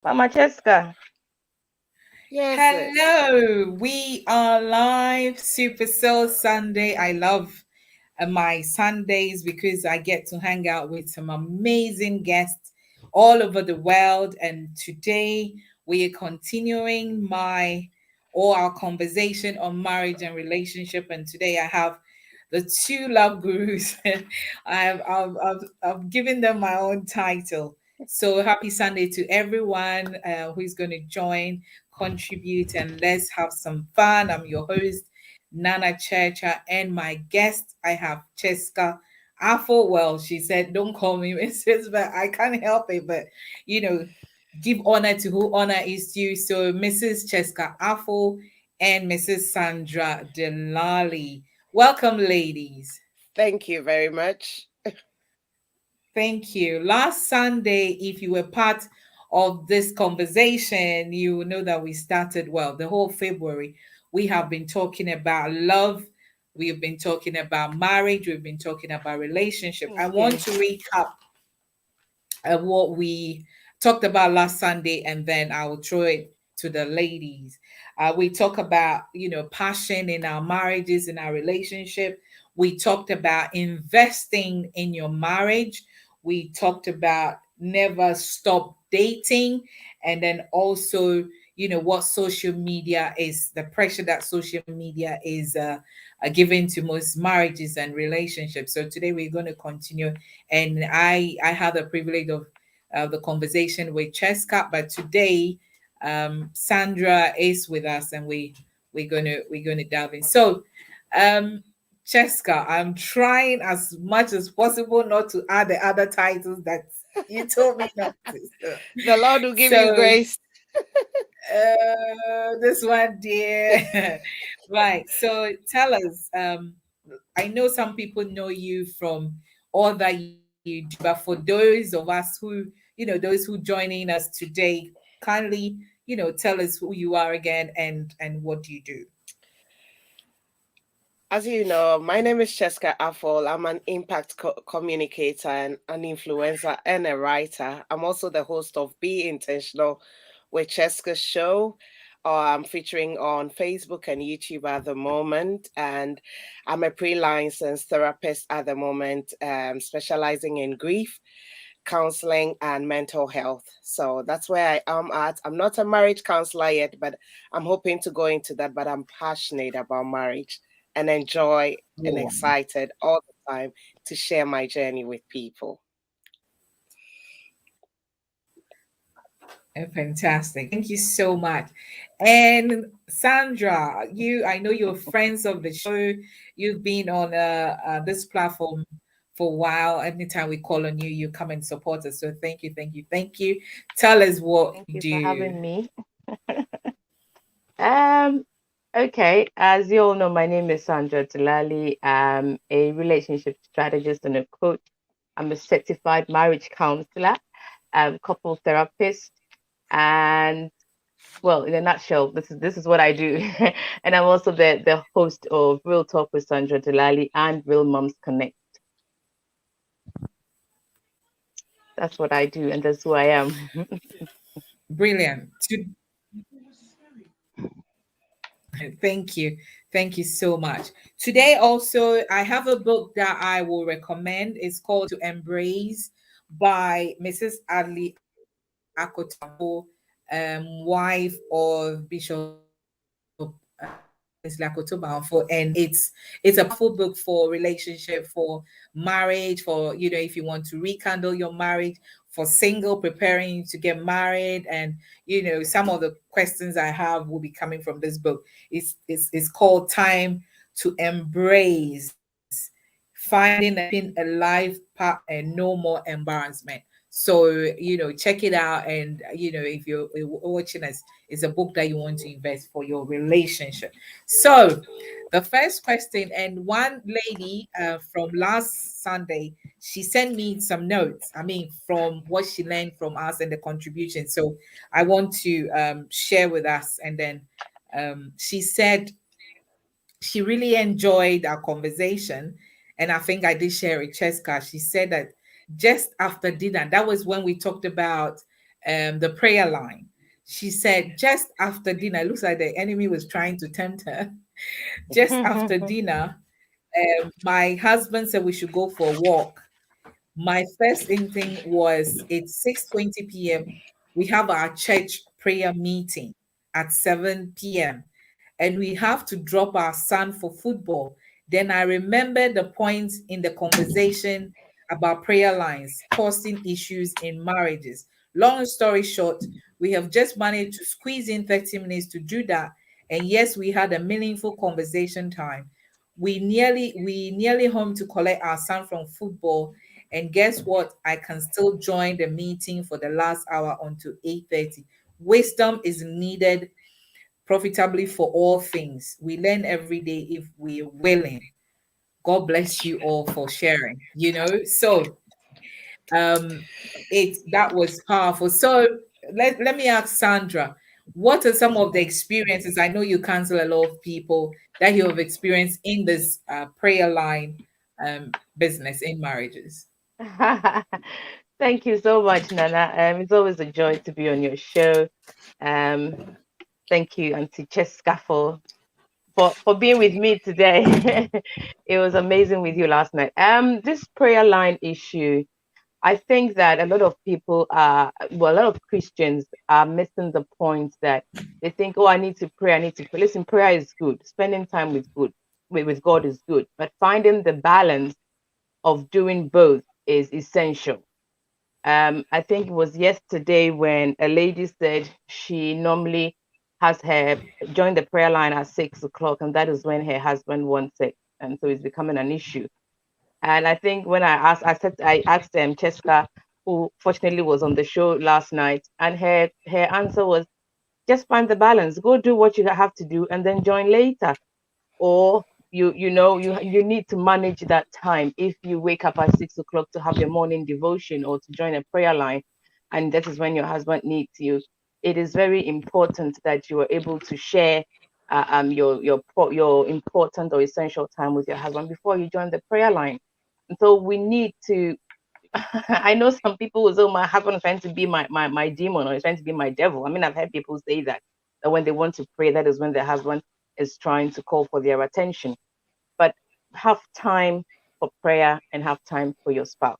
Mama Chesca. Yes, sis. Hello, we are live. Super Soul Sunday. I love my Sundays because I get to hang out with some amazing guests all over the world. And today we are continuing our conversation on marriage and relationship. And today I have the two love gurus. I've given them my own title. So happy Sunday to everyone who is going to join, contribute, and let's have some fun. I'm your host, Nana Checha, and my guest, I have Chesca Afful. Well, she said, don't call me Mrs., but I can't help it. But, you know, give honor to who honor is due. So, Mrs. Chesca Afful and Mrs. Sandra Delali. Welcome, ladies. Thank you very much. Thank you. Last Sunday, if you were part of this conversation, you will know that we started well. The whole February, we have been talking about love. We have been talking about marriage. We've been talking about relationship. I want to Yes. recap what we talked about last Sunday, and then I will throw it to the ladies. We talk about, passion in our marriages, in our relationship. We talked about investing in your marriage. We talked about never stop dating, and then also, what social media is, the pressure that social media is given to most marriages and relationships. So today we're going to continue, and I had the privilege of the conversation with Chesca, but today Sandra is with us, and we're gonna delve in. So, um, Chesca, I'm trying as much as possible not to add the other titles that you told me not to. The Lord will give you So, grace. this one, dear. Right. So tell us. I know some people know you from all that you do, but for those of us who, those who joining us today, kindly, tell us who you are again and what do you do. As you know, my name is Chesca Afful. I'm an impact communicator and an influencer and a writer. I'm also the host of Be Intentional with Chesca's show. I'm featuring on Facebook and YouTube at the moment, and I'm a pre-licensed therapist at the moment, specializing in grief, counseling, and mental health. So that's where I am at. I'm not a marriage counselor yet, but I'm hoping to go into that. But I'm passionate about marriage and enjoy and Oh, excited all the time to share my journey with people. fantastic. Thank you so much. And Sandra, I know you're friends of the show. You've been on this platform for a while. Anytime we call on you, you come and support us. So thank you, thank you, thank you. Tell us what Thank you you for do. having me. Um, okay, as you all know, my name is Sandra Delali. I'm a relationship strategist and a coach. I'm a certified marriage counselor, couple therapist, and well, in a nutshell, this is what I do. And I'm also the host of Real Talk with Sandra Delali and Real Moms Connect. That's what I do, and that's who I am. Brilliant. Thank you. Thank you so much. Today, also, I have a book that I will recommend. It's called To Embrace by Mrs. Adley Akotampo, wife of Bishop Lakoto Banfo, and it's a powerful book for relationship, for marriage, for if you want to rekindle your marriage, for single preparing to get married, and some of the questions I have will be coming from this book. It's called Time to Embrace, finding a life partner, no more embarrassment. So, check it out. And, if you're watching us, it's a book that you want to invest for your relationship. So, the first question, and one lady from last Sunday, she sent me some notes. I mean, from what she learned from us and the contribution. So, I want to share with us. And then she said, she really enjoyed our conversation. And I think I did share with Cheska. She said that just after dinner, that was when we talked about the prayer line. She said just after dinner, it looks like the enemy was trying to tempt her. Just after dinner, my husband said we should go for a walk. My first instinct was it's 6:20 p.m. We have our church prayer meeting at 7 p.m. and we have to drop our son for football. Then I remember the point in the conversation about prayer lines causing issues in marriages. Long story short, we have just managed to squeeze in 30 minutes to do that. And yes, we had a meaningful conversation time. We nearly home to collect our son from football. And guess what? I can still join the meeting for the last hour until 8:30. Wisdom is needed profitably for all things. We learn every day if we're willing. God bless you all for sharing, So um that was powerful. So let me ask Sandra, what are some of the experiences? I know you counsel a lot of people that you have experienced in this prayer line business in marriages. Thank you so much, Nana. It's always a joy to be on your show. Um, thank you, Auntie Chesca, for being with me today. It was amazing with you last night. This prayer line issue, I think that a lot of people are, well, a lot of Christians are missing the point that they think, oh, I need to pray, I need to pray. Listen, prayer is good. Spending time with God is good, but finding the balance of doing both is essential. I think it was yesterday when a lady said she normally has her join the prayer line at 6 o'clock, and that is when her husband wants it, and so it's becoming an issue. And I think when I asked Chesca, who fortunately was on the show last night, and her answer was just find the balance, go do what you have to do, and then join later. Or you need to manage that time. If you wake up at 6 o'clock to have your morning devotion or to join a prayer line, and that is when your husband needs you, it is very important that you are able to share your important or essential time with your husband before you join the prayer line. And so we need to I know some people will say, oh, my husband is trying to be my demon, or he's trying to be my devil. I mean, I've heard people say that when they want to pray, that is when their husband is trying to call for their attention. But have time for prayer and have time for your spouse.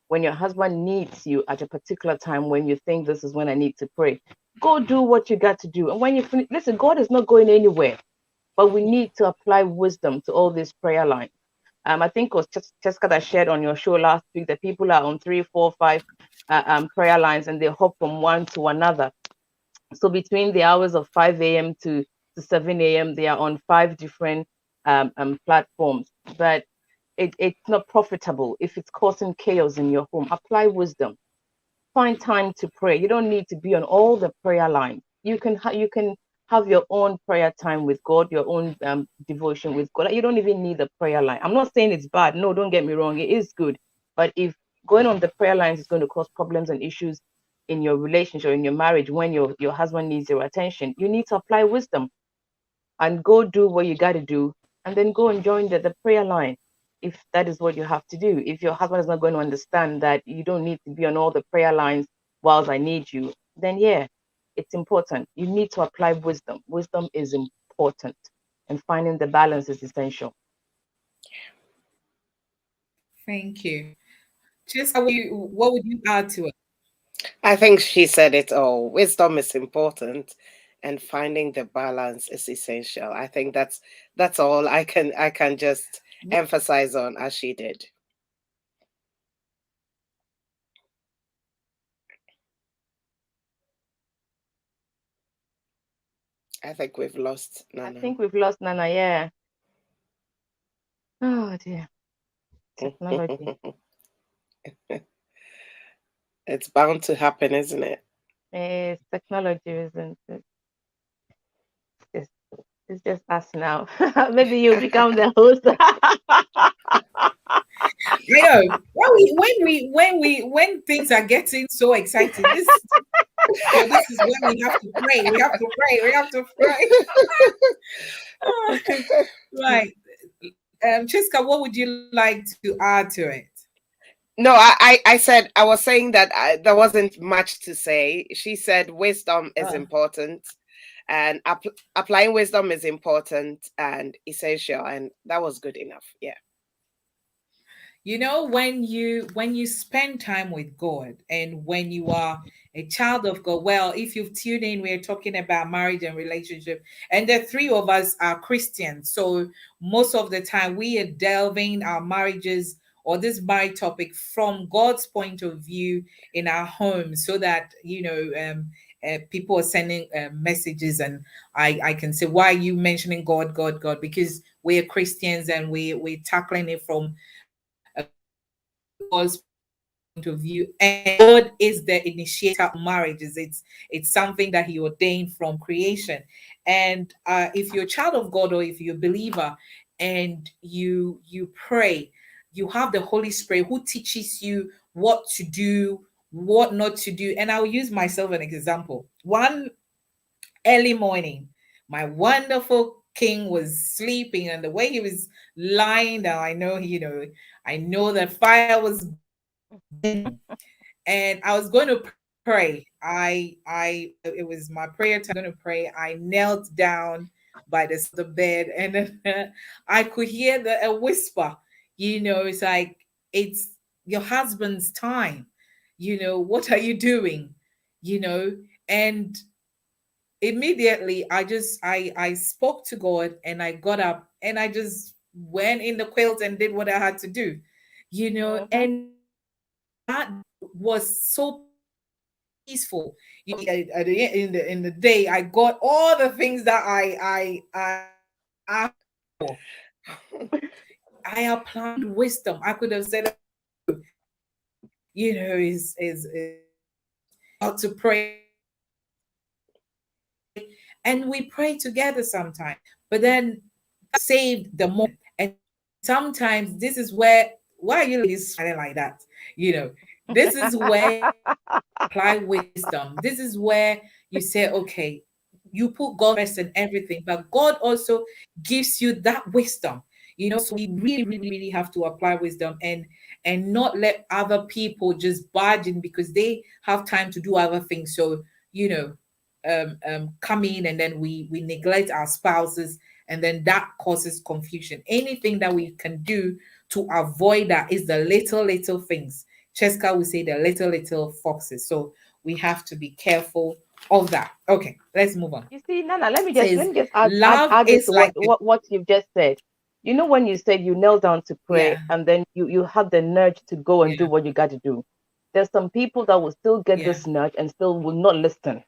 When your husband needs you at a particular time, when you think this is when I need to pray, go do what you got to do. And when you finish, listen, God is not going anywhere, but we need to apply wisdom to all these prayer lines. I think it was Chesca that shared on your show last week that people are on 3, 4, 5 prayer lines, and they hop from one to another. So between the hours of 5 a.m. to 7 a.m., they are on 5 different platforms. But it's not profitable if it's causing chaos in your home. Apply wisdom. Find time to pray. You don't need to be on all the prayer lines. You can have your own prayer time with God, your own devotion with God. You don't even need a prayer line. I'm not saying it's bad. No, don't get me wrong. It is good. But if going on the prayer lines is going to cause problems and issues in your relationship, in your marriage, when your husband needs your attention, you need to apply wisdom and go do what you got to do, and then go and join the prayer line if that is what you have to do. If your husband is not going to understand that you don't need to be on all the prayer lines whilst I need you, then yeah, it's important. You need to apply wisdom. Wisdom is important, and finding the balance is essential. Thank you. Just what would you add to it? I think she said it all. Wisdom is important and finding the balance is essential. I think that's all I can just emphasize on as she did. I think we've lost I Nana. think we've lost Nana. Yeah. Oh dear. Technology. It's bound to happen, isn't it? It's technology, isn't it? It's, it's just us now. Maybe you become the host. You know, when things are getting so exciting, this is when we have to pray. We have to pray. We have to pray. Right. Chesca, what would you like to add to it? No, I said, I was saying that there wasn't much to say. She said wisdom is important, and applying wisdom is important and essential, and that was good enough. Yeah. You know, when you spend time with God and when you are a child of God, well, if you've tuned in, we're talking about marriage and relationship, and the three of us are Christians. So most of the time we are delving our marriages or this marriage topic from God's point of view in our homes, so that people are sending messages, and I can say, why are you mentioning God, God, God? Because we're Christians and we're tackling it from God's point of view, and God is the initiator of marriages. It's something that He ordained from creation. And if you're a child of God, or if you're a believer and you pray, you have the Holy Spirit who teaches you what to do, what not to do. And I'll use myself an example. One early morning, my wonderful king was sleeping, and the way he was lying down, I know that fire was burning, and I was going to pray. I it was my prayer time. I was going to pray. I knelt down by the side of the bed, and then I could hear a whisper. It's like, it's your husband's time. What are you doing? You know, and immediately I spoke to God, and I got up and I just went in the quilt and did what I had to do. Mm-hmm. And that was so peaceful. In the day, I got all the things that I asked for. I applied wisdom. I could have said, is about to pray, and we pray together sometimes. But then saved the moment. And sometimes this is why are you ladies smiling like that? This is where apply wisdom. This is where you say, okay, you put God first in everything, but God also gives you that wisdom. So we really, really, really have to apply wisdom, and not let other people just barge in because they have time to do other things. So, come in, and then we neglect our spouses, and then that causes confusion. Anything that we can do to avoid that is the little things. Chesca will say the little foxes. So we have to be careful of that. Okay, let's move on. You see, Nana, let Says me just add add love add this is to like a, what you've just said. You know, when you said you knelt down to pray yeah, and then you have the nudge to go and do yeah, what you got to do. There's some people that will still get yeah, this nudge and still will not listen.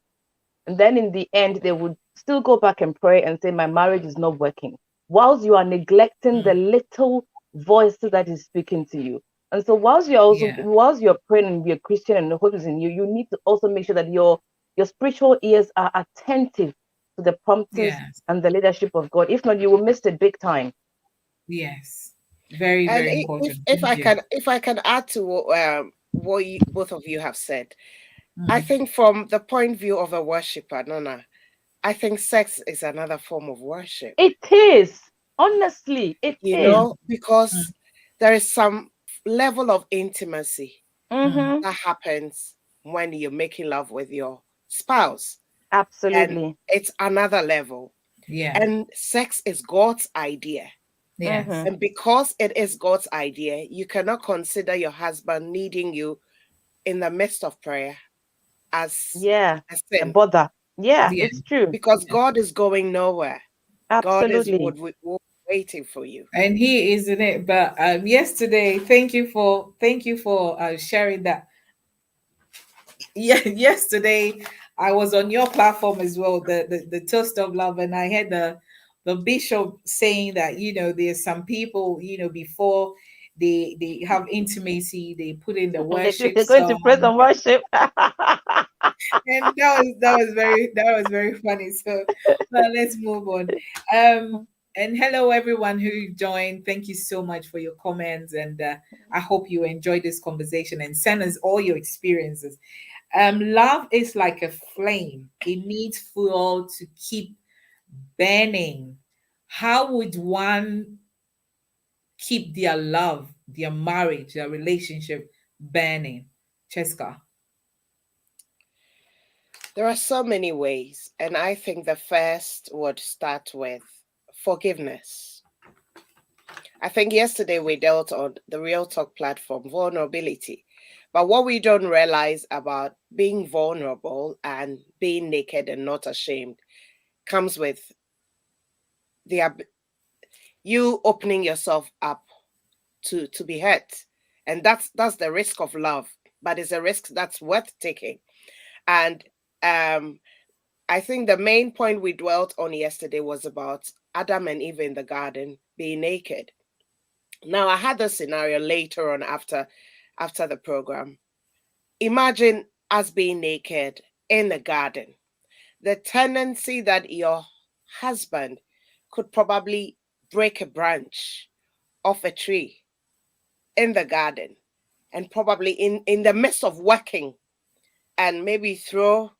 And then in the end, they would still go back and pray and say, my marriage is not working, whilst you are neglecting the mm, little voices that is speaking to you. And so yeah, whilst you're praying and you're Christian and the Holy Spirit is in you, you need to also make sure that your spiritual ears are attentive to the promptings yes, and the leadership of God. If not, you will miss it big time. yes. Very, And very important. Thank you. if I can add to what both of you have said, I Mm, think from the point of view of a worshiper, Nana, I think sex is another form of worship. It is. Honestly, it is. mm, Because mm, there is some level of intimacy mm. Mm-hmm. that happens when you're making love with your spouse, and Absolutely. it's another level. Yeah, And sex is God's idea. Mm-hmm. yes, And because it is God's idea, you cannot consider your husband needing you in the midst of prayer as Yeah. a A sin, bother. Yeah, yeah, it's true. because yeah. God is going nowhere. God is Absolutely. waiting for you. And he isn't it. But yesterday, thank you for sharing that. Yeah, yesterday I was on your platform as well, the toast of love, and I had the bishop saying that there's some people, before they have intimacy, they put in the worship They're going to praise song, and worship. and that was very funny. So let's move on. Um, and hello everyone who joined. Thank you so much for your comments, and I hope you enjoyed this conversation and send us all your experiences. Love is like a flame. It needs fuel to keep burning. How would one keep their love, their marriage, their relationship burning? Chesca. There are so many ways, and I think the first would start with forgiveness. I think yesterday we dealt on the Real Talk platform vulnerability. But what we don't realize about being vulnerable and being naked and not ashamed comes with the you opening yourself up to be hurt. And that's the risk of love, but it's a risk that's worth taking. And um I think the main point we dwelt on yesterday was about Adam and Eve in the garden being naked. Now I had the scenario later on after the program. Imagine us being naked in the garden. The tendency that your husband could probably break a branch off a tree in the garden and probably in the midst of working and maybe throw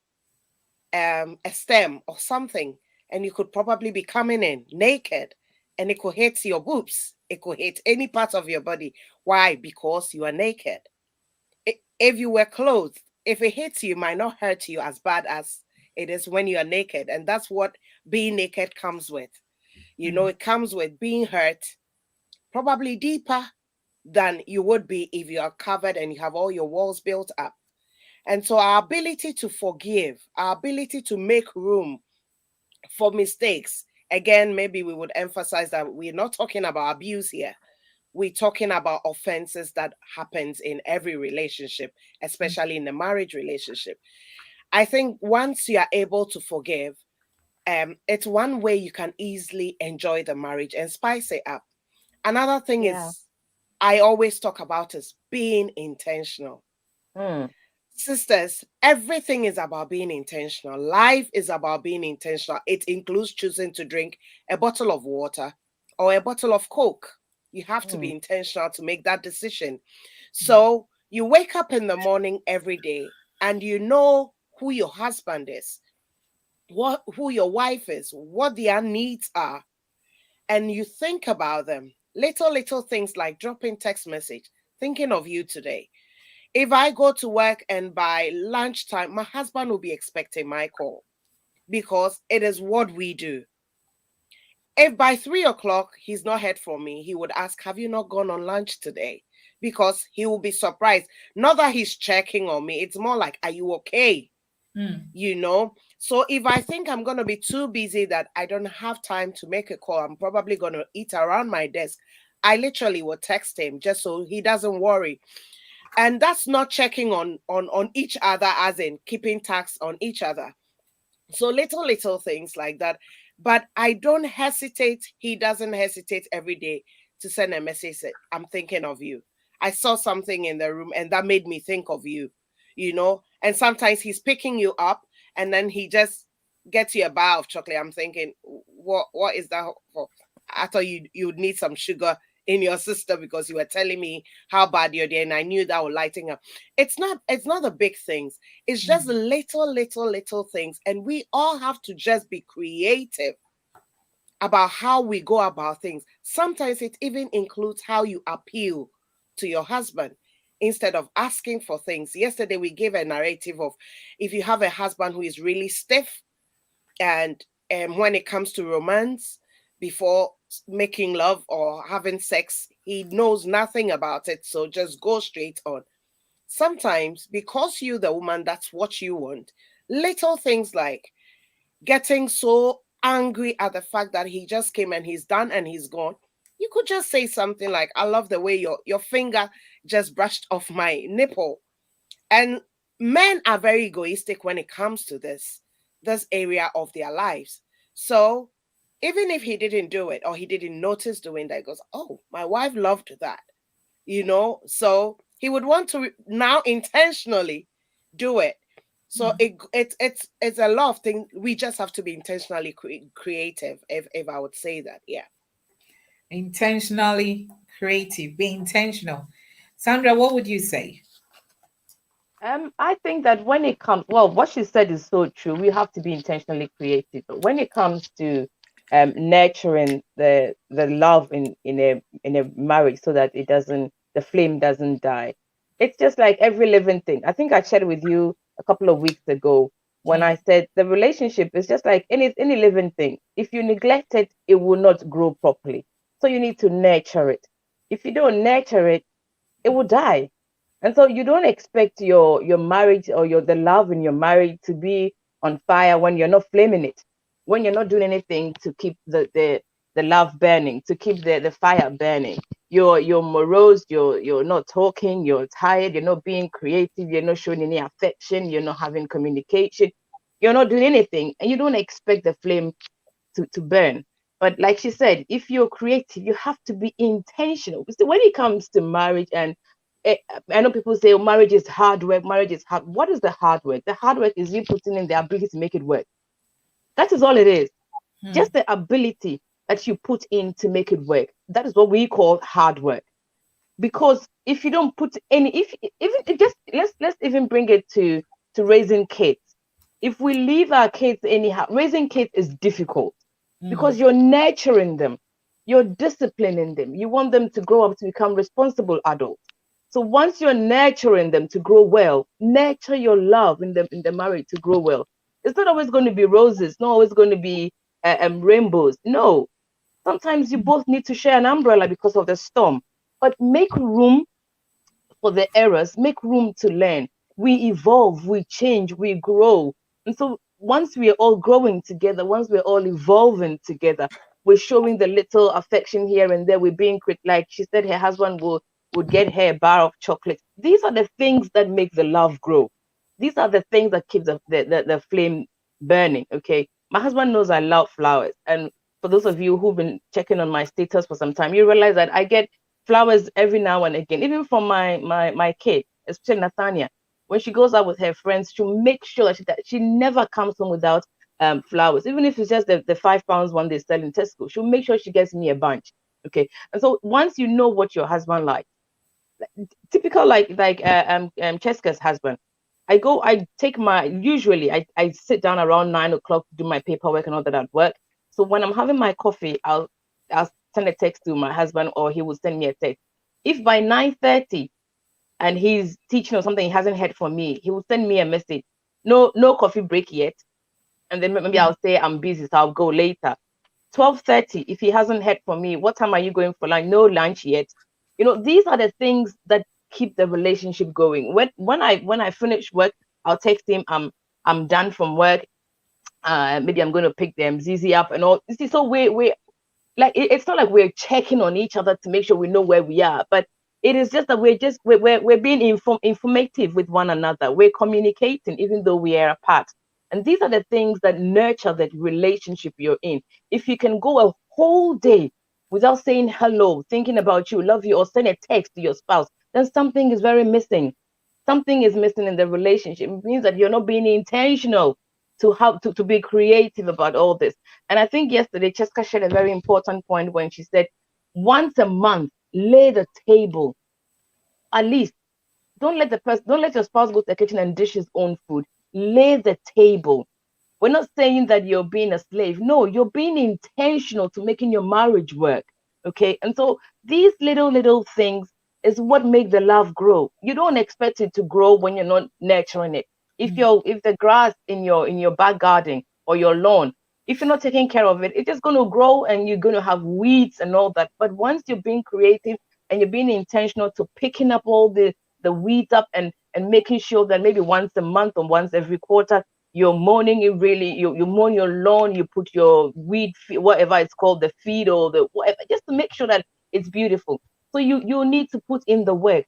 a stem or something, and you could probably be coming in naked and it could hit your boobs. It could hit any part of your body. Why? Because you are naked. If you were clothed, if it hits you, it might not hurt you as bad as it is when you are naked. And that's what being naked comes with. You know, it comes with being hurt, probably deeper than you would be if you are covered and you have all your walls built up. And so our ability to forgive, our ability to make room for mistakes, again, maybe we would emphasize that we're not talking about abuse here. We're talking about offenses that happens in every relationship, especially in the marriage relationship. I think once you are able to forgive, it's one way you can easily enjoy the marriage and spice it up. Another thing Yeah. is I always talk about is being intentional. Mm. Sisters, everything is about being intentional. Life is about being intentional. It includes choosing to drink a bottle of water or a bottle of Coke. You have to be Mm. intentional to make that decision. So you wake up in the morning every day and you know who your husband is, what who your wife is, what their needs are, and you think about them. Little things like dropping text message, thinking of you today. If I go to work and by lunchtime, my husband will be expecting my call because it is what we do. If by 3 o'clock he's not heard from me, he would ask, have you not gone on lunch today? Because he will be surprised. Not that he's checking on me, it's more like, are you okay? You know? So if I think I'm going to be too busy that I don't have time to make a call, I'm probably going to eat around my desk. I literally will text him just so he doesn't worry. And that's not checking on each other, as in keeping tabs on each other. So little things like that. But I don't hesitate, he doesn't hesitate every day to send a message that I'm thinking of you. I saw something in the room and that made me think of you, you know. And sometimes he's picking you up and then he just gets you a bar of chocolate. I'm thinking, what is that for? I thought you'd need some sugar in your system because you were telling me how bad you're there, and I knew that would lighting up. It's not the big things. It's just the little things. And we all have to just be creative about how we go about things. Sometimes it even includes how you appeal to your husband instead of asking for things. Yesterday we gave a narrative of if you have a husband who is really stiff and when it comes to romance, before making love or having sex, he knows nothing about it. So just go straight on. Sometimes, because you, the woman, that's what you want, little things like getting so angry at the fact that he just came and he's done and he's gone. You could just say something like, I love the way your finger just brushed off my nipple. And men are very egoistic when it comes to this area of their lives. So even if he didn't do it or he didn't notice doing that, he goes, oh, my wife loved that, you know. So he would want to now intentionally do it. So it's a lot of things. We just have to be intentionally creative, if I would say that. Yeah. Intentionally creative, be intentional. Sandra, what would you say? I think that when it comes, well, what she said is so true. We have to be intentionally creative. But when it comes to nurturing the love in a marriage so that it doesn't the flame doesn't die, It's just like every living thing. I think I shared with you a couple of weeks ago when I said the relationship is just like any living thing. If you neglect it, it will not grow properly. So you need to nurture it. If you don't nurture it, it will die. And so you don't expect your marriage or your the love in your marriage to be on fire when you're not flaming it, when you're not doing anything to keep the love burning, to keep the fire burning. You're morose, you're not talking, you're tired, you're not being creative, you're not showing any affection, you're not having communication, you're not doing anything, and you don't expect the flame to burn. But like she said, if you're creative, you have to be intentional. So when it comes to marriage, and eh, I know people say, oh, marriage is hard work, marriage is hard. What is the hard work? The hard work is you putting in the ability to make it work. That is all it is. Just the ability that you put in to make it work. That is what we call hard work. Because if you don't put any, if even if just let's even bring it to raising kids. If we leave our kids anyhow, raising kids is difficult because you're nurturing them, you're disciplining them, you want them to grow up to become responsible adults. So once you're nurturing them to grow well, nurture your love in the marriage to grow well. It's not always going to be roses, not always going to be rainbows. No, sometimes you both need to share an umbrella because of the storm, but make room for the errors, make room to learn. We evolve, we change, we grow. And so once we're all growing together, once we're all evolving together, we're showing the little affection here and there. We're being like she said, her husband would get her a bar of chocolate. These are the things that make the love grow. These are the things that keep the flame burning. Okay. My husband knows I love flowers. And for those of you who've been checking on my status for some time, you realize that I get flowers every now and again, even from my kid, especially Nathania. When she goes out with her friends, she'll make sure that she never comes home without flowers, even if it's just the £5 one they sell in Tesco. She'll make sure she gets me a bunch. Okay, and so once you know what your husband likes, typical like Chesca's husband. I take my usually I sit down around 9 o'clock to do my paperwork and all that at work. So when I'm having my coffee, I'll send a text to my husband or he will send me a text. If by 9:30 and he's teaching or something he hasn't heard from me, he will send me a message. No coffee break yet. And then maybe I'll say I'm busy, so I'll go later. 12:30, if he hasn't heard from me, what time are you going for lunch? No lunch yet. These are the things that keep the relationship going. When I finish work, I'll text him, I'm done from work. Maybe I'm going to pick them ZZ up and all. You see, so we like it's not like we're checking on each other to make sure we know where we are, but it is just that we're being informative with one another. We're communicating even though we are apart. And these are the things that nurture that relationship you're in. If you can go a whole day without saying hello, thinking about you, love you, or send a text to your spouse, then something is very missing. Something is missing in the relationship. It means that you're not being intentional to how to be creative about all this. And I think yesterday Chesca shared a very important point when she said, once a month, lay the table. At least don't let your spouse go to the kitchen and dish his own food. Lay the table. We're not saying that you're being a slave. No, you're being intentional to making your marriage work. Okay. And so these little things is what make the love grow. You don't expect it to grow when you're not nurturing it. If the grass in your back garden or your lawn, if you're not taking care of it, it's just going to grow and you're going to have weeds and all that. But once you're being creative and you're being intentional to picking up all the weeds up and making sure that maybe once a month or once every quarter you're mowing it really, you mow your lawn, you put your whatever it's called, the feed or the whatever, just to make sure that it's beautiful. So you need to put in the work.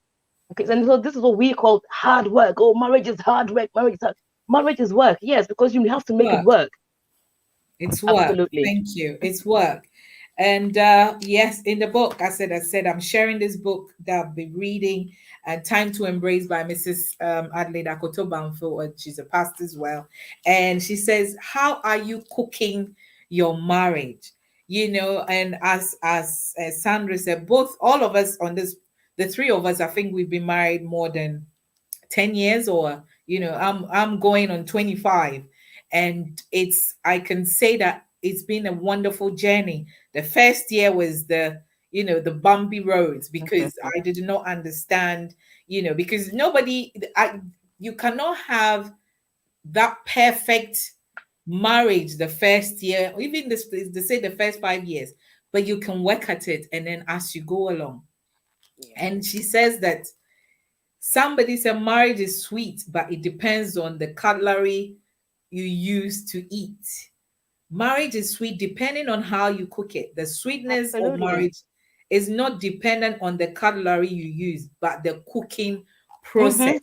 Okay, and so this is what we call hard work. Oh, marriage is hard work. Marriage is work. Yes, because you have to make it Work. work. It's work. Absolutely. Thank you. It's work. And yes, in the book, I said, I'm sharing this book that I've been reading, Time to Embrace by Mrs. Adelaide Akoto Banfo, and she's a pastor as well. And she says, how are you cooking your marriage? And as Sandra said, all of us on this, the three of us, I think we've been married more than 10 years, or I'm going on 25, and I can say that it's been a wonderful journey. The first year was the bumpy roads, because I did not understand because you cannot have that perfect marriage the first year, or even this, they say the first 5 years, but you can work at it and then as you go along. Yeah. And she says that somebody said marriage is sweet, but it depends on the cutlery you use to eat. Marriage is sweet depending on how you cook it. The sweetness of Absolutely. marriage is not dependent on the cutlery you use, but the cooking Mm-hmm. process.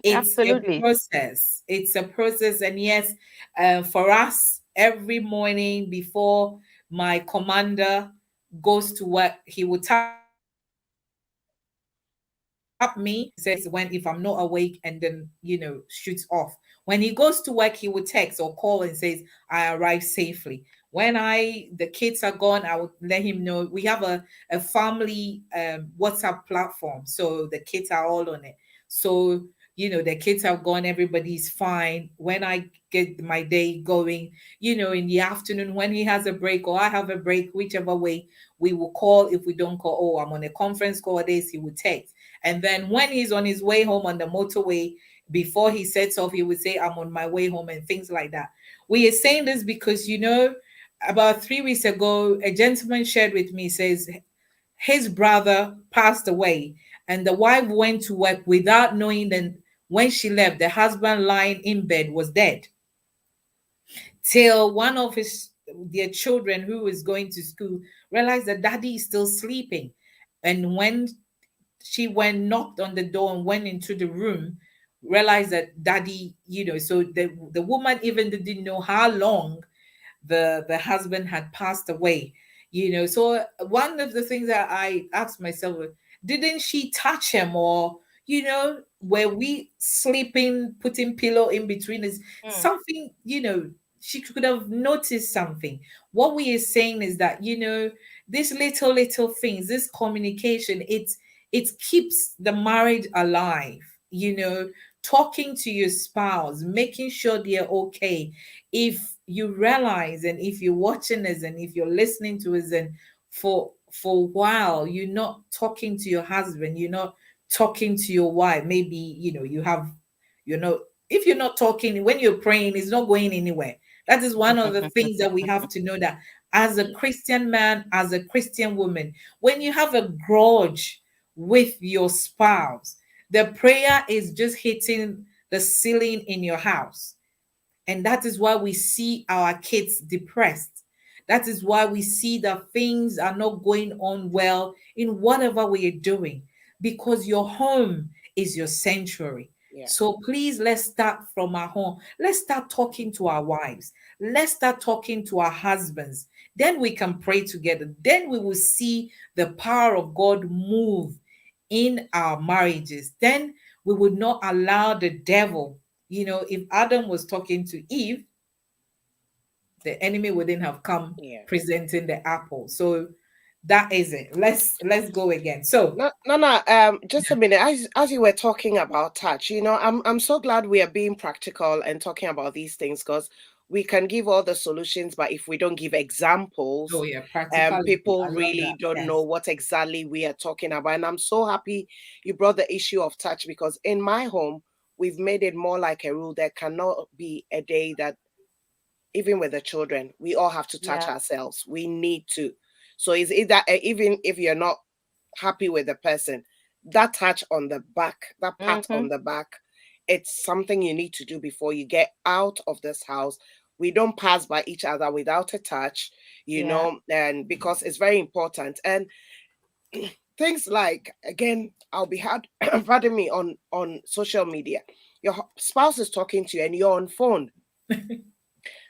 It's a Absolutely. process. It's a process. And yes, for us, every morning before my commander goes to work, he will tap me and says when if I'm not awake, and then shoots off. When he goes to work, he will text or call and says I arrived safely. When the kids are gone, I will let him know. We have a family WhatsApp platform, so the kids are all on it. So the kids have gone, everybody's fine. When I get my day going, in the afternoon when he has a break or I have a break, whichever way, we will call. If we don't call, oh, I'm on a conference call, this, he would text. And then when he's on his way home on the motorway, before he sets off, he would say, I'm on my way home, and things like that. We are saying this because, about 3 weeks ago, a gentleman shared with me, says his brother passed away, and the wife went to work without knowing that when she left, the husband lying in bed was dead. Till one of their children who was going to school realized that daddy is still sleeping. And when she went, knocked on the door and went into the room, realized that daddy, so the woman even didn't know how long the husband had passed away. So one of the things that I asked myself was, didn't she touch him, or were we sleeping, putting pillow in between us, Mm. something, she could have noticed something. What we are saying is that, these little things, this communication, it keeps the marriage alive. Talking to your spouse, making sure they're okay. If you realize, and if you're watching us, and if you're listening to us, and for a while you're not talking to your husband, you're not talking to your wife, maybe you're not, if you're not talking when you're praying, it's not going anywhere. That is one of the things that we have to know, that as a Christian man, as a Christian woman, when you have a grudge with your spouse, the prayer is just hitting the ceiling in your house. And that is why we see our kids depressed. That is why we see that things are not going on well in whatever we are doing, because your home is your sanctuary. Yeah. So please, let's start from our home. Let's start talking to our wives. Let's start talking to our husbands. Then we can pray together. Then we will see the power of God move in our marriages. Then we would not allow the devil, if Adam was talking to Eve, the enemy wouldn't have come Yeah. presenting the apple. So that is it. Let's go again. So No, no, no. Just a minute. As you were talking about touch, I'm so glad we are being practical and talking about these things, because we can give all the solutions, but if we don't give examples, oh yeah, practicality. people I love really that. don't know Yes. what exactly we are talking about. And I'm so happy you brought the issue of touch, because in my home, we've made it more like a rule. There cannot be a day that, even with the children, we all have to touch Yeah. ourselves. We need to. So it's either, even if you're not happy with the person, that touch on the back, that pat Mm-hmm. on the back, it's something you need to do before you get out of this house. We don't pass by each other without a touch, Yeah. and because it's very important. And things like, again, I'll be hard pardon me, on social media, your spouse is talking to you and you're on phone.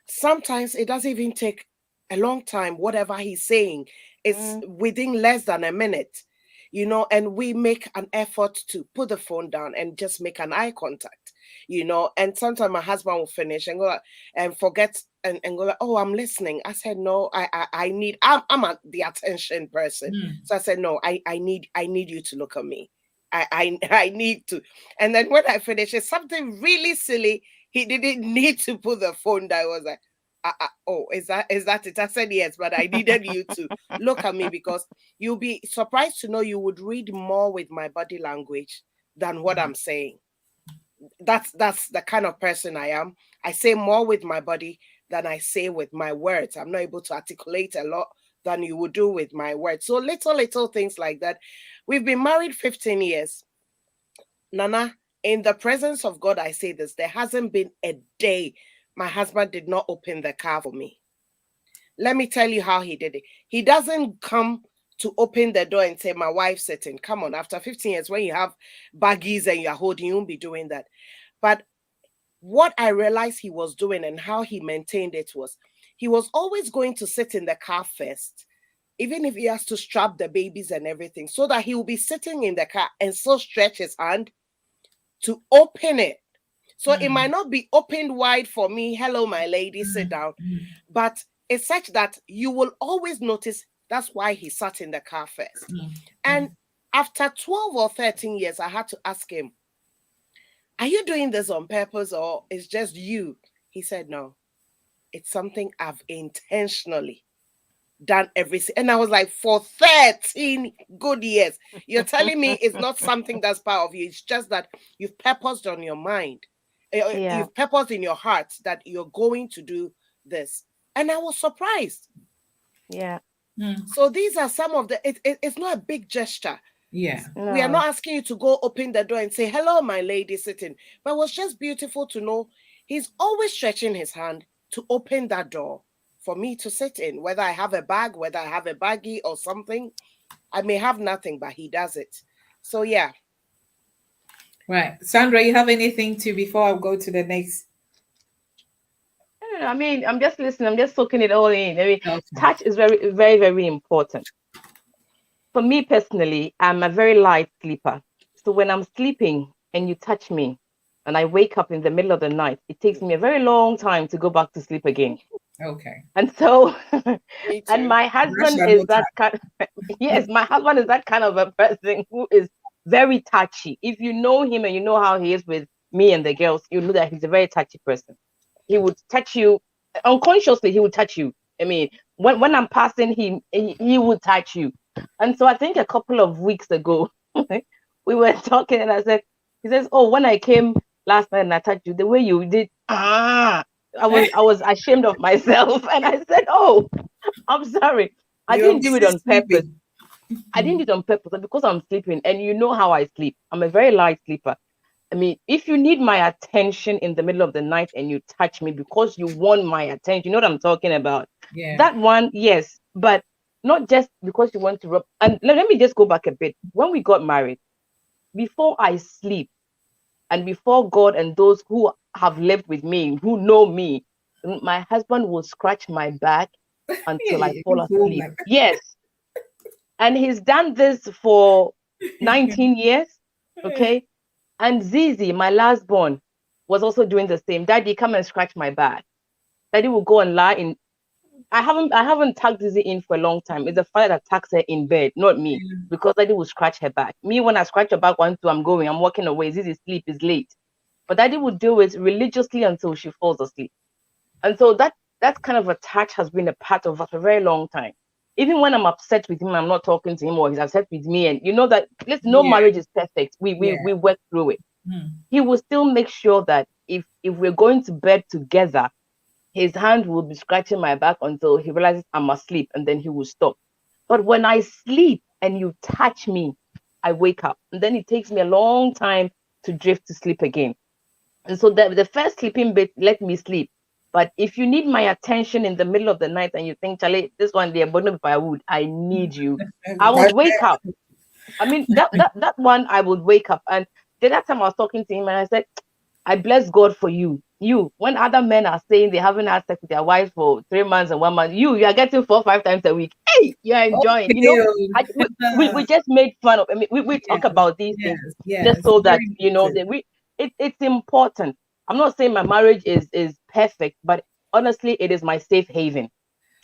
Sometimes it doesn't even take a long time. Whatever he's saying is Mm. within less than a minute, and we make an effort to put the phone down and just make an eye contact, and sometimes my husband will finish and go and forget, and go like, oh, I'm listening. I said, no, I need, the attention person. Mm. So I said, no, I need you to look at me. I need to. And then when I finish, it's something really silly. He didn't need to put the phone down. I was like, oh, is that it? I said yes, but I needed you to look at me, because you'll be surprised to know you would read more with my body language than what I'm saying. That's the kind of person I am. I say more with my body than I say with my words. I'm not able to articulate a lot than you would do with my words. So little things like that. We've been married 15 years. Nana, in the presence of God, I say this, there hasn't been a day my husband did not open the car for me. Let me tell you how he did it. He doesn't come to open the door and say, my wife's sitting. Come on, after 15 years, when you have baggies and you're holding, you won't be doing that. But what I realized he was doing and how he maintained it was, he was always going to sit in the car first, even if he has to strap the babies and everything, so that he will be sitting in the car and still stretch his hand to open it. So it might not be opened wide for me. Hello, my lady, sit down. But it's such that you will always notice that's why he sat in the car first. And after 12 or 13 years, I had to ask him, are you doing this on purpose or it's just you? He said, no, it's something I've intentionally done and I was like, for 13 good years, you're telling me it's not something that's part of you. It's just that you've purposed on your mind. You've purposed in your heart that you're going to do this. And I was surprised. Yeah. So these are some of the, it's not a big gesture. Yeah. No. We are not asking you to go open the door and say, hello, my lady sitting. But it was just beautiful to know he's always stretching his hand to open that door for me to sit in, whether I have a bag, whether I have a baggie or something. I may have nothing, but he does it. So, yeah. Right. Sandra, you have anything to before I go to the next? I mean, I'm just listening. I'm just soaking it all in. I mean, Okay. touch is very, very, very important. For me personally, I'm a very light sleeper. So when I'm sleeping and you touch me and I wake up in the middle of the night, it takes me a very long time to go back to sleep again. Okay. And so, Me too. and my husband is that kind. Yes, my husband is that kind of a person who is very touchy. If you know him and you know how he is with me and the girls, you know that he's a very touchy person. He would touch you unconsciously. He would touch you. I mean, when I'm passing him, he would touch you. And so I think a couple of weeks ago, we were talking, and he says, "Oh, when I came last night and I touched you, the way you did, I was ashamed of myself." And I said, "Oh, I'm sorry. I didn't do it on purpose. I didn't do it on purpose because I'm sleeping, and you know how I sleep. I'm a very light sleeper. I mean, if you need my attention in the middle of the night and you touch me because you want my attention, you know what I'm talking about? Yeah. That one, yes, but not just because you want to rub. And let me just go back a bit. When we got married, before I sleep, and before God and those who have lived with me, who know me, my husband will scratch my back until I fall asleep. Yes. And he's done this for 19 years. Okay. And Zizi, my last born, was also doing the same. Daddy, come and scratch my back. Daddy will go and lie in. I haven't tucked Zizi in for a long time. It's the father that tucks her in bed, not me, because Daddy will scratch her back. Me, when I scratch her back, I'm walking away. Zizi's sleep is late, but Daddy will do it religiously until she falls asleep. And so that kind of a touch has been a part of us for a very long time. Even when I'm upset with him, I'm not talking to him, or he's upset with me, and you know that no marriage is perfect. We work through it. He will still make sure that if we're going to bed together, his hand will be scratching my back until he realizes I'm asleep, and then he will stop. But when I sleep and you touch me, I wake up, and then it takes me a long time to drift to sleep again. And so the first sleeping bit, let me sleep. But if you need my attention in the middle of the night and you think, Charlie, this one, the abundant firewood, I need you, I would wake up. I mean, that one, I would wake up. And the other time I was talking to him and I said, I bless God for you. You, when other men are saying they haven't had sex with their wives for 3 months and 1 month, you are getting 4 or 5 times a week. Hey, you're enjoying. You know, we just made fun of. I mean, we talk about these things just so that you know that it's important. I'm not saying my marriage is perfect, but honestly, it is my safe haven.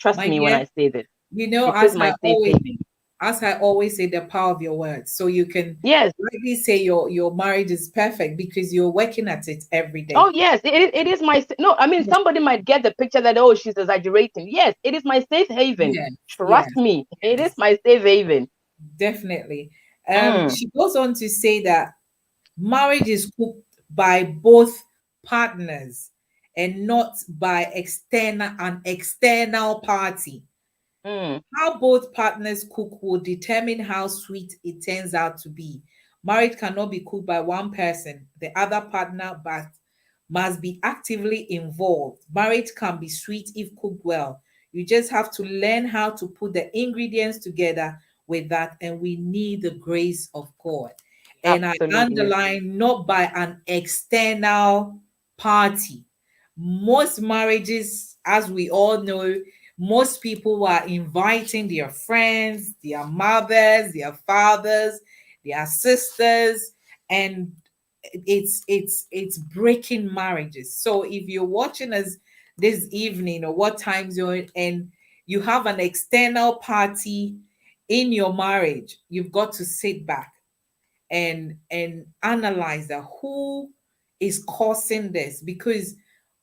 Trust me when I say this. You know, it is my safe haven. As I always say, the power of your words. So you can really say your marriage is perfect because you're working at it every day. Oh, yes, it is my... No, I mean, somebody might get the picture that, oh, she's exaggerating. Yes, it is my safe haven. Trust me, it is my safe haven. Definitely. She goes on to say that Marriage is cooked by both partners and not by external party. Mm. How both partners cook will determine how sweet it turns out to be. Marriage cannot be cooked by one person, the other partner, but must be actively involved. Marriage can be sweet if cooked well. You just have to learn how to put the ingredients together with that, and we need the grace of God. And I Absolutely. underline not by an external party. Most marriages, as we all know, most people are inviting their friends, their mothers, their fathers, their sisters, and it's breaking marriages. So if you're watching us this evening or what time zone and you have an external party in your marriage, you've got to sit back and analyze that who is causing this, because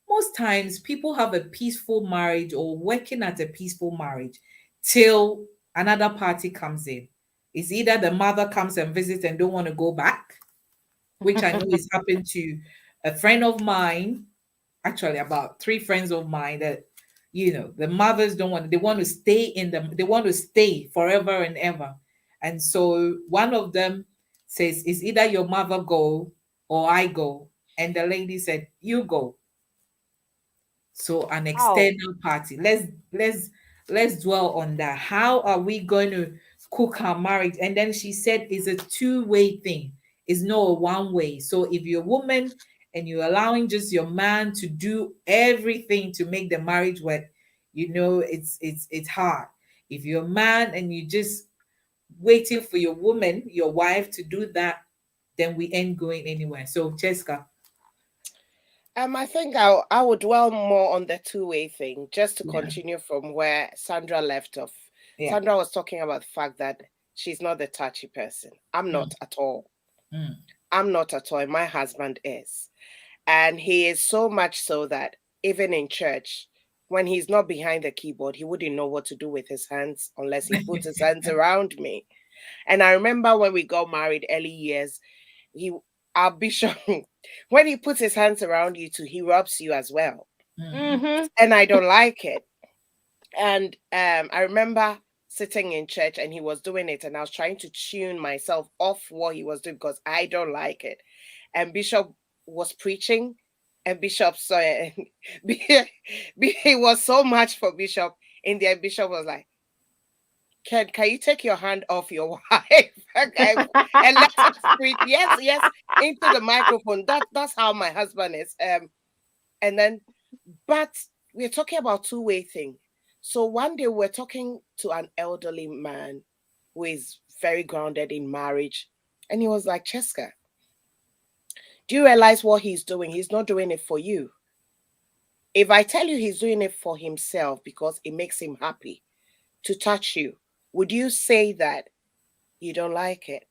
most times people have a peaceful marriage or working at a peaceful marriage till another party comes in. It's either the mother comes and visits and don't want to go back, which I know is happened to a friend of mine, actually about three friends of mine, that the mothers don't want, they want to stay in them, they want to stay forever and ever. And so one of them says, it's either your mother go or I go. And the lady said, you go. So an Wow. external party. Let's dwell on that. How are we going to cook our marriage? And then she said it's a two-way thing. It's not a one way. So if you're a woman and you're allowing just your man to do everything to make the marriage work, it's hard. If you're a man and you just waiting for your woman, your wife to do that, then we ain't going anywhere. So Chesca, I think I would dwell more on the two-way thing, just to yeah, continue from where Sandra left off. yeah, Sandra was talking about the fact that she's not the touchy person. I'm mm, not at all. mm, I'm not at all. My husband is. And he is so much so that even in church, when he's not behind the keyboard, he wouldn't know what to do with his hands unless he puts his hands around me. And I remember when we got married early years, he our bishop when he puts his hands around you too, he rubs you as well. mm, Mm-hmm. And I don't like it. And I remember sitting in church and he was doing it, and I was trying to tune myself off what he was doing because I don't like it. And Bishop was preaching, and Bishop saw it. It was so much for Bishop. In the end, Bishop was like, can you take your hand off your wife? Okay, and let us preach. Yes, yes, into the microphone. That's how my husband is. And then, but we're talking about two-way thing. So one day we're talking to an elderly man who is very grounded in marriage, and he was like, Chesca, do you realize what he's doing? He's not doing it for you. If I tell you he's doing it for himself because it makes him happy to touch you, would you say that you don't like it?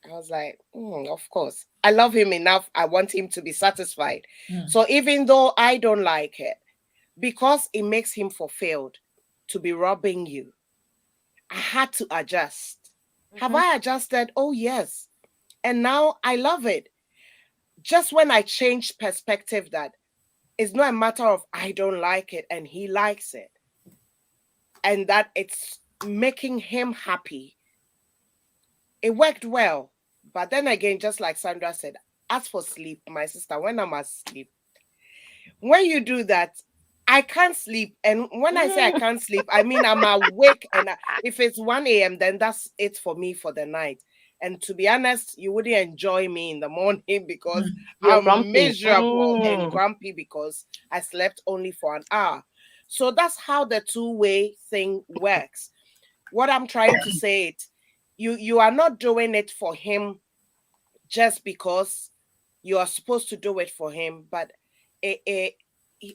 I was like, of course. I love him enough. I want him to be satisfied. mm, So even though I don't like it, because it makes him fulfilled to be robbing you, I had to adjust. Have Mm-hmm. I adjusted? Oh, yes. And now I love it. Just when I changed perspective, that it's not a matter of I don't like it and he likes it, and that it's making him happy, it worked well. But then again, just like Sandra said, as for sleep, my sister, when I'm asleep, when you do that, I can't sleep. And when I say I Mm. can't sleep, I mean I'm awake. And if it's 1 a.m., then that's it for me for the night. And to be honest, you wouldn't enjoy me in the morning because mm, You're I'm grumpy. miserable and Mm. grumpy because I slept only for an hour. So that's how the two-way thing works. What I'm trying to say is, you are not doing it for him just because you are supposed to do it for him, but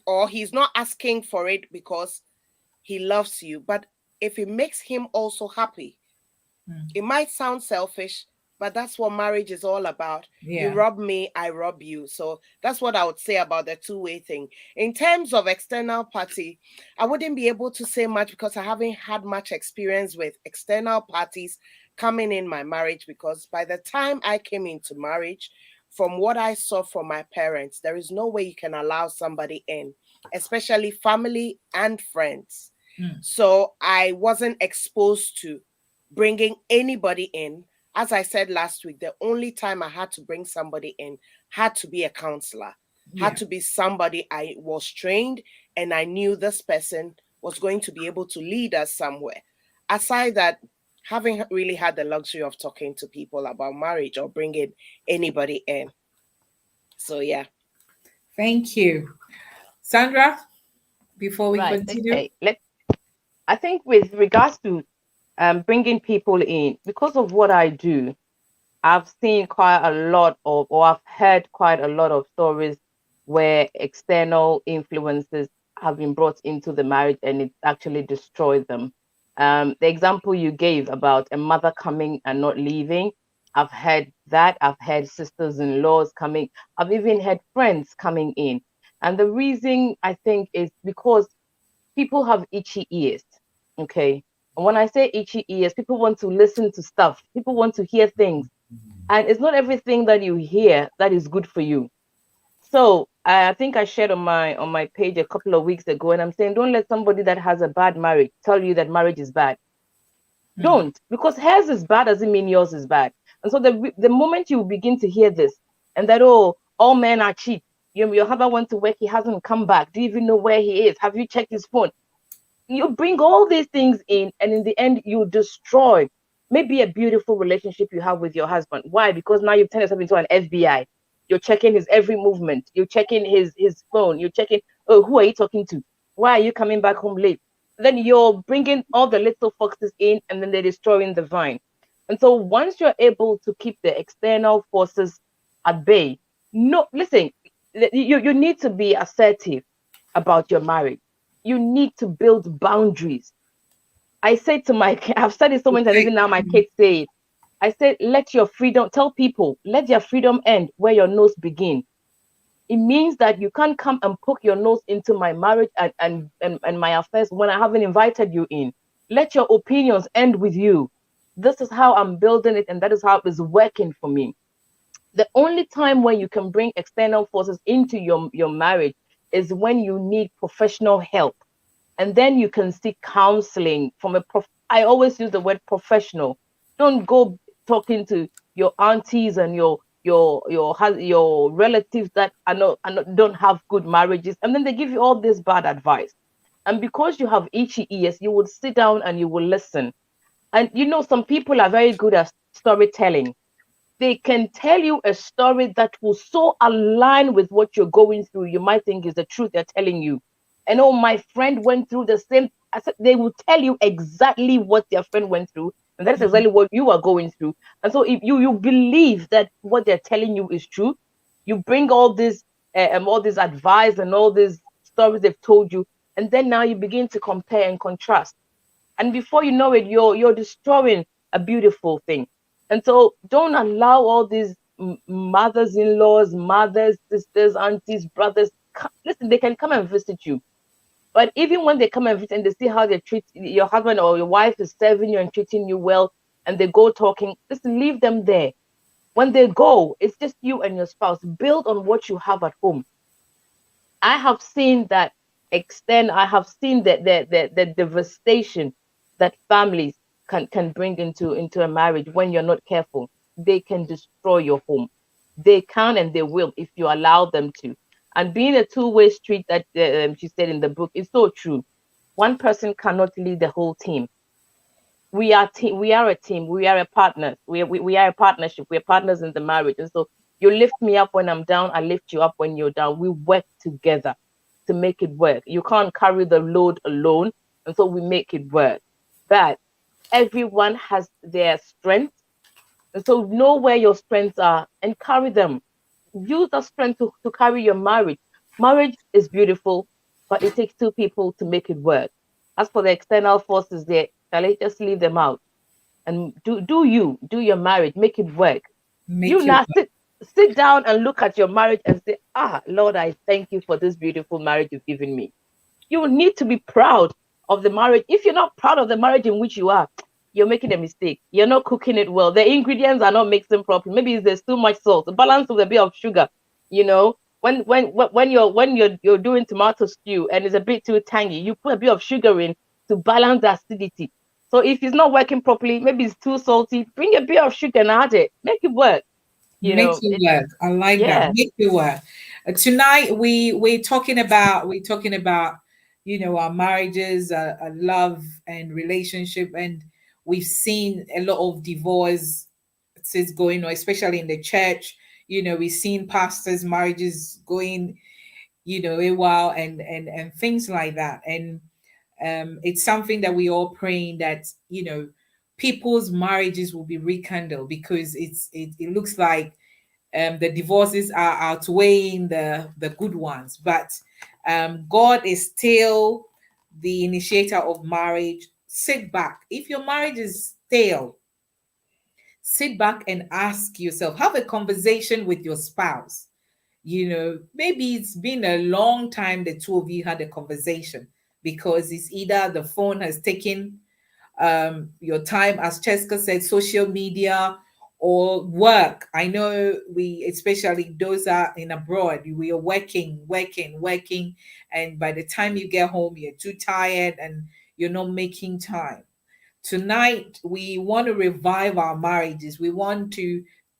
or he's not asking for it because he loves you. But if it makes him also happy, mm. it might sound selfish, but that's what marriage is all about. You Yeah. rob me, I rob you. So that's what I would say about the two-way thing. In terms of external party, I wouldn't be able to say much because I haven't had much experience with external parties coming in my marriage, because by the time I came into marriage, from what I saw from my parents, there is no way you can allow somebody in, especially family and friends. So I wasn't exposed to bringing anybody in. As I said last week, the only time I had to bring somebody in had to be a counselor, had to be somebody I was trained and I knew this person was going to be able to lead us somewhere. Aside that, having really had the luxury of talking to people about marriage or bringing anybody in. So, yeah. Thank you. Sandra, before we Right. continue. Okay. I think with regards to bringing people in, because of what I do, I've seen quite a lot of, or I've heard quite a lot of stories where external influences have been brought into the marriage and it actually destroyed them. The example you gave about a mother coming and not leaving, I've heard that. I've heard sisters-in-laws coming. I've even had friends coming in. And the reason I think is because people have itchy ears. Okay. And when I say itchy ears, people want to listen to stuff, people want to hear things. And it's not everything that you hear that is good for you. So I think I shared on my page a couple of weeks ago, and I'm saying don't let somebody that has a bad marriage tell you that marriage is bad. Don't, because hers is bad doesn't mean yours is bad. And so the moment you begin to hear this, and that, oh, all men are cheap. Your husband went to work, he hasn't come back. Do you even know where he is? Have you checked his phone? You bring all these things in, and in the end you destroy maybe a beautiful relationship you have with your husband. Why? Because now you've turned yourself into an FBI. You're checking his every movement, you're checking his phone, you're checking, oh, who are you talking to, why are you coming back home late? Then you're bringing all the little foxes in, and then they're destroying the vine. And so once you're able to keep the external forces at bay, no, listen, you need to be assertive about your marriage. You need to build boundaries. I say to my, I've said it so many times, even now my kids say it. I said, let your freedom, tell people, let their freedom end where your nose begin. It means that you can't come and poke your nose into my marriage and my affairs when I haven't invited you in. Let your opinions end with you. This is how I'm building it, and that is how it is working for me. The only time when you can bring external forces into your marriage is when you need professional help. And then you can seek counseling from I always use the word professional. Don't go talking to your aunties and your relatives that don't have good marriages, and then they give you all this bad advice. And because you have itchy ears, you would sit down and you will listen. And some people are very good at storytelling. They can tell you a story that will so align with what you're going through. You might think is the truth they're telling you. And oh, my friend went through the same. I said they will tell you exactly what their friend went through, and that's exactly what you are going through. And so if you believe that what they're telling you is true, you bring all this advice and all these stories they've told you, and then now you begin to compare and contrast. And before you know it, you're destroying a beautiful thing. And so don't allow all these mothers-in-laws, mothers, sisters, aunties, brothers. Listen, they can come and visit you. But even when they come and visit and they see how they treat your husband or your wife is serving you and treating you well, and they go talking, just leave them there. When they go, it's just you and your spouse. Build on what you have at home. I have seen that extend. I have seen the devastation that families can bring into a marriage when you're not careful. They can destroy your home. They can and they will if you allow them to. And being a two-way street that she said in the book is so true. One person cannot lead the whole team. We are team. We are a team. We are a partner. We are a partnership. We are partners in the marriage. And so you lift me up when I'm down. I lift you up when you're down. We work together to make it work. You can't carry the load alone. And so we make it work. But everyone has their strengths. And so know where your strengths are and carry them. Use that strength to carry your marriage. Marriage is beautiful, but it takes two people to make it work. As for the external forces there, Charlie, just leave them out. And do your marriage, make it work. Now sit down and look at your marriage and say, Lord, I thank you for this beautiful marriage you've given me. You need to be proud of the marriage. If you're not proud of the marriage in which you are, you're making a mistake. You're not cooking it well. The ingredients are not mixing properly. Maybe there's too much salt. The balance with a bit of sugar. You know, when you're doing tomato stew and it's a bit too tangy, you put a bit of sugar in to balance the acidity. So if it's not working properly, maybe it's too salty, bring a bit of sugar and add it. Make it work. You Make know, it work. I like that. yeah. Make it work. Tonight we're talking about our marriages, love and relationship, and we've seen a lot of divorce is going on, especially in the church. We've seen pastors' marriages going a while, and things like that. And it's something that we all praying that people's marriages will be rekindled, because it looks like the divorces are outweighing the good ones. But God is still the initiator of marriage. Sit back. If your marriage is stale, sit back and ask yourself, have a conversation with your spouse. Maybe it's been a long time the two of you had a conversation, because it's either the phone has taken your time, as Chesca said, social media or work. I know especially those are in abroad, we are working, and by the time you get home, you're too tired and you're not making time. Tonight, we want to revive our marriages.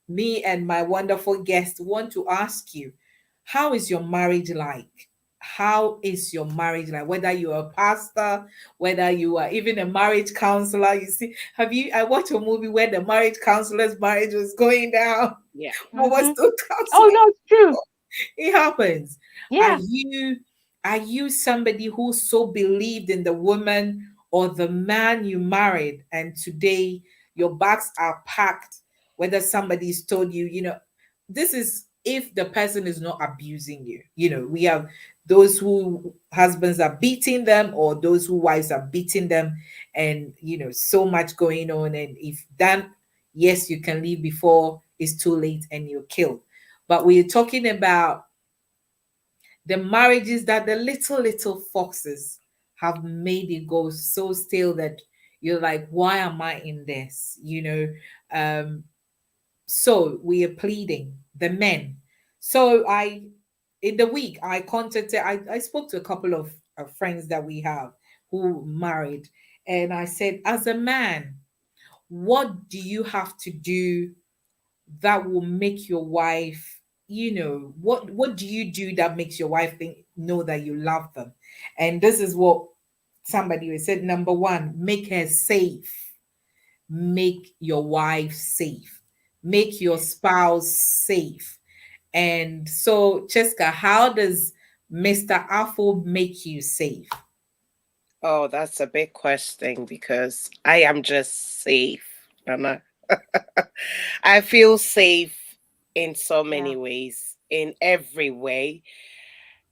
Me and my wonderful guest want to ask you, how is your marriage like? How is your marriage like? Whether you're a pastor, whether you are even a marriage counselor. I watched a movie where the marriage counselor's marriage was going down. Yeah. What was Hmm. the Oh counseling? no, it's true. It happens. Are Yeah. you somebody who so believed in the woman or the man you married, and today your bags are packed, whether somebody's told you, this is if the person is not abusing you. We have those who husbands are beating them, or those who wives are beating them, and so much going on. And if then, yes, you can leave before it's too late and you're killed. But we're talking about the marriages that the little foxes have made it go so still that you're like, why am I in this? So we are pleading the men. So in the week, I spoke to a couple of friends that we have who married, and I said, as a man, what do you have to do that will make your wife, what do you do that makes your wife know that you love them? And this is what somebody said. Number one, make her safe. Make your wife safe. Make your spouse safe. And so, Chesca, how does Mr. Afful make you safe? Oh, that's a big question because I am just safe, Nana. I feel safe in so Yeah. many ways, in every way.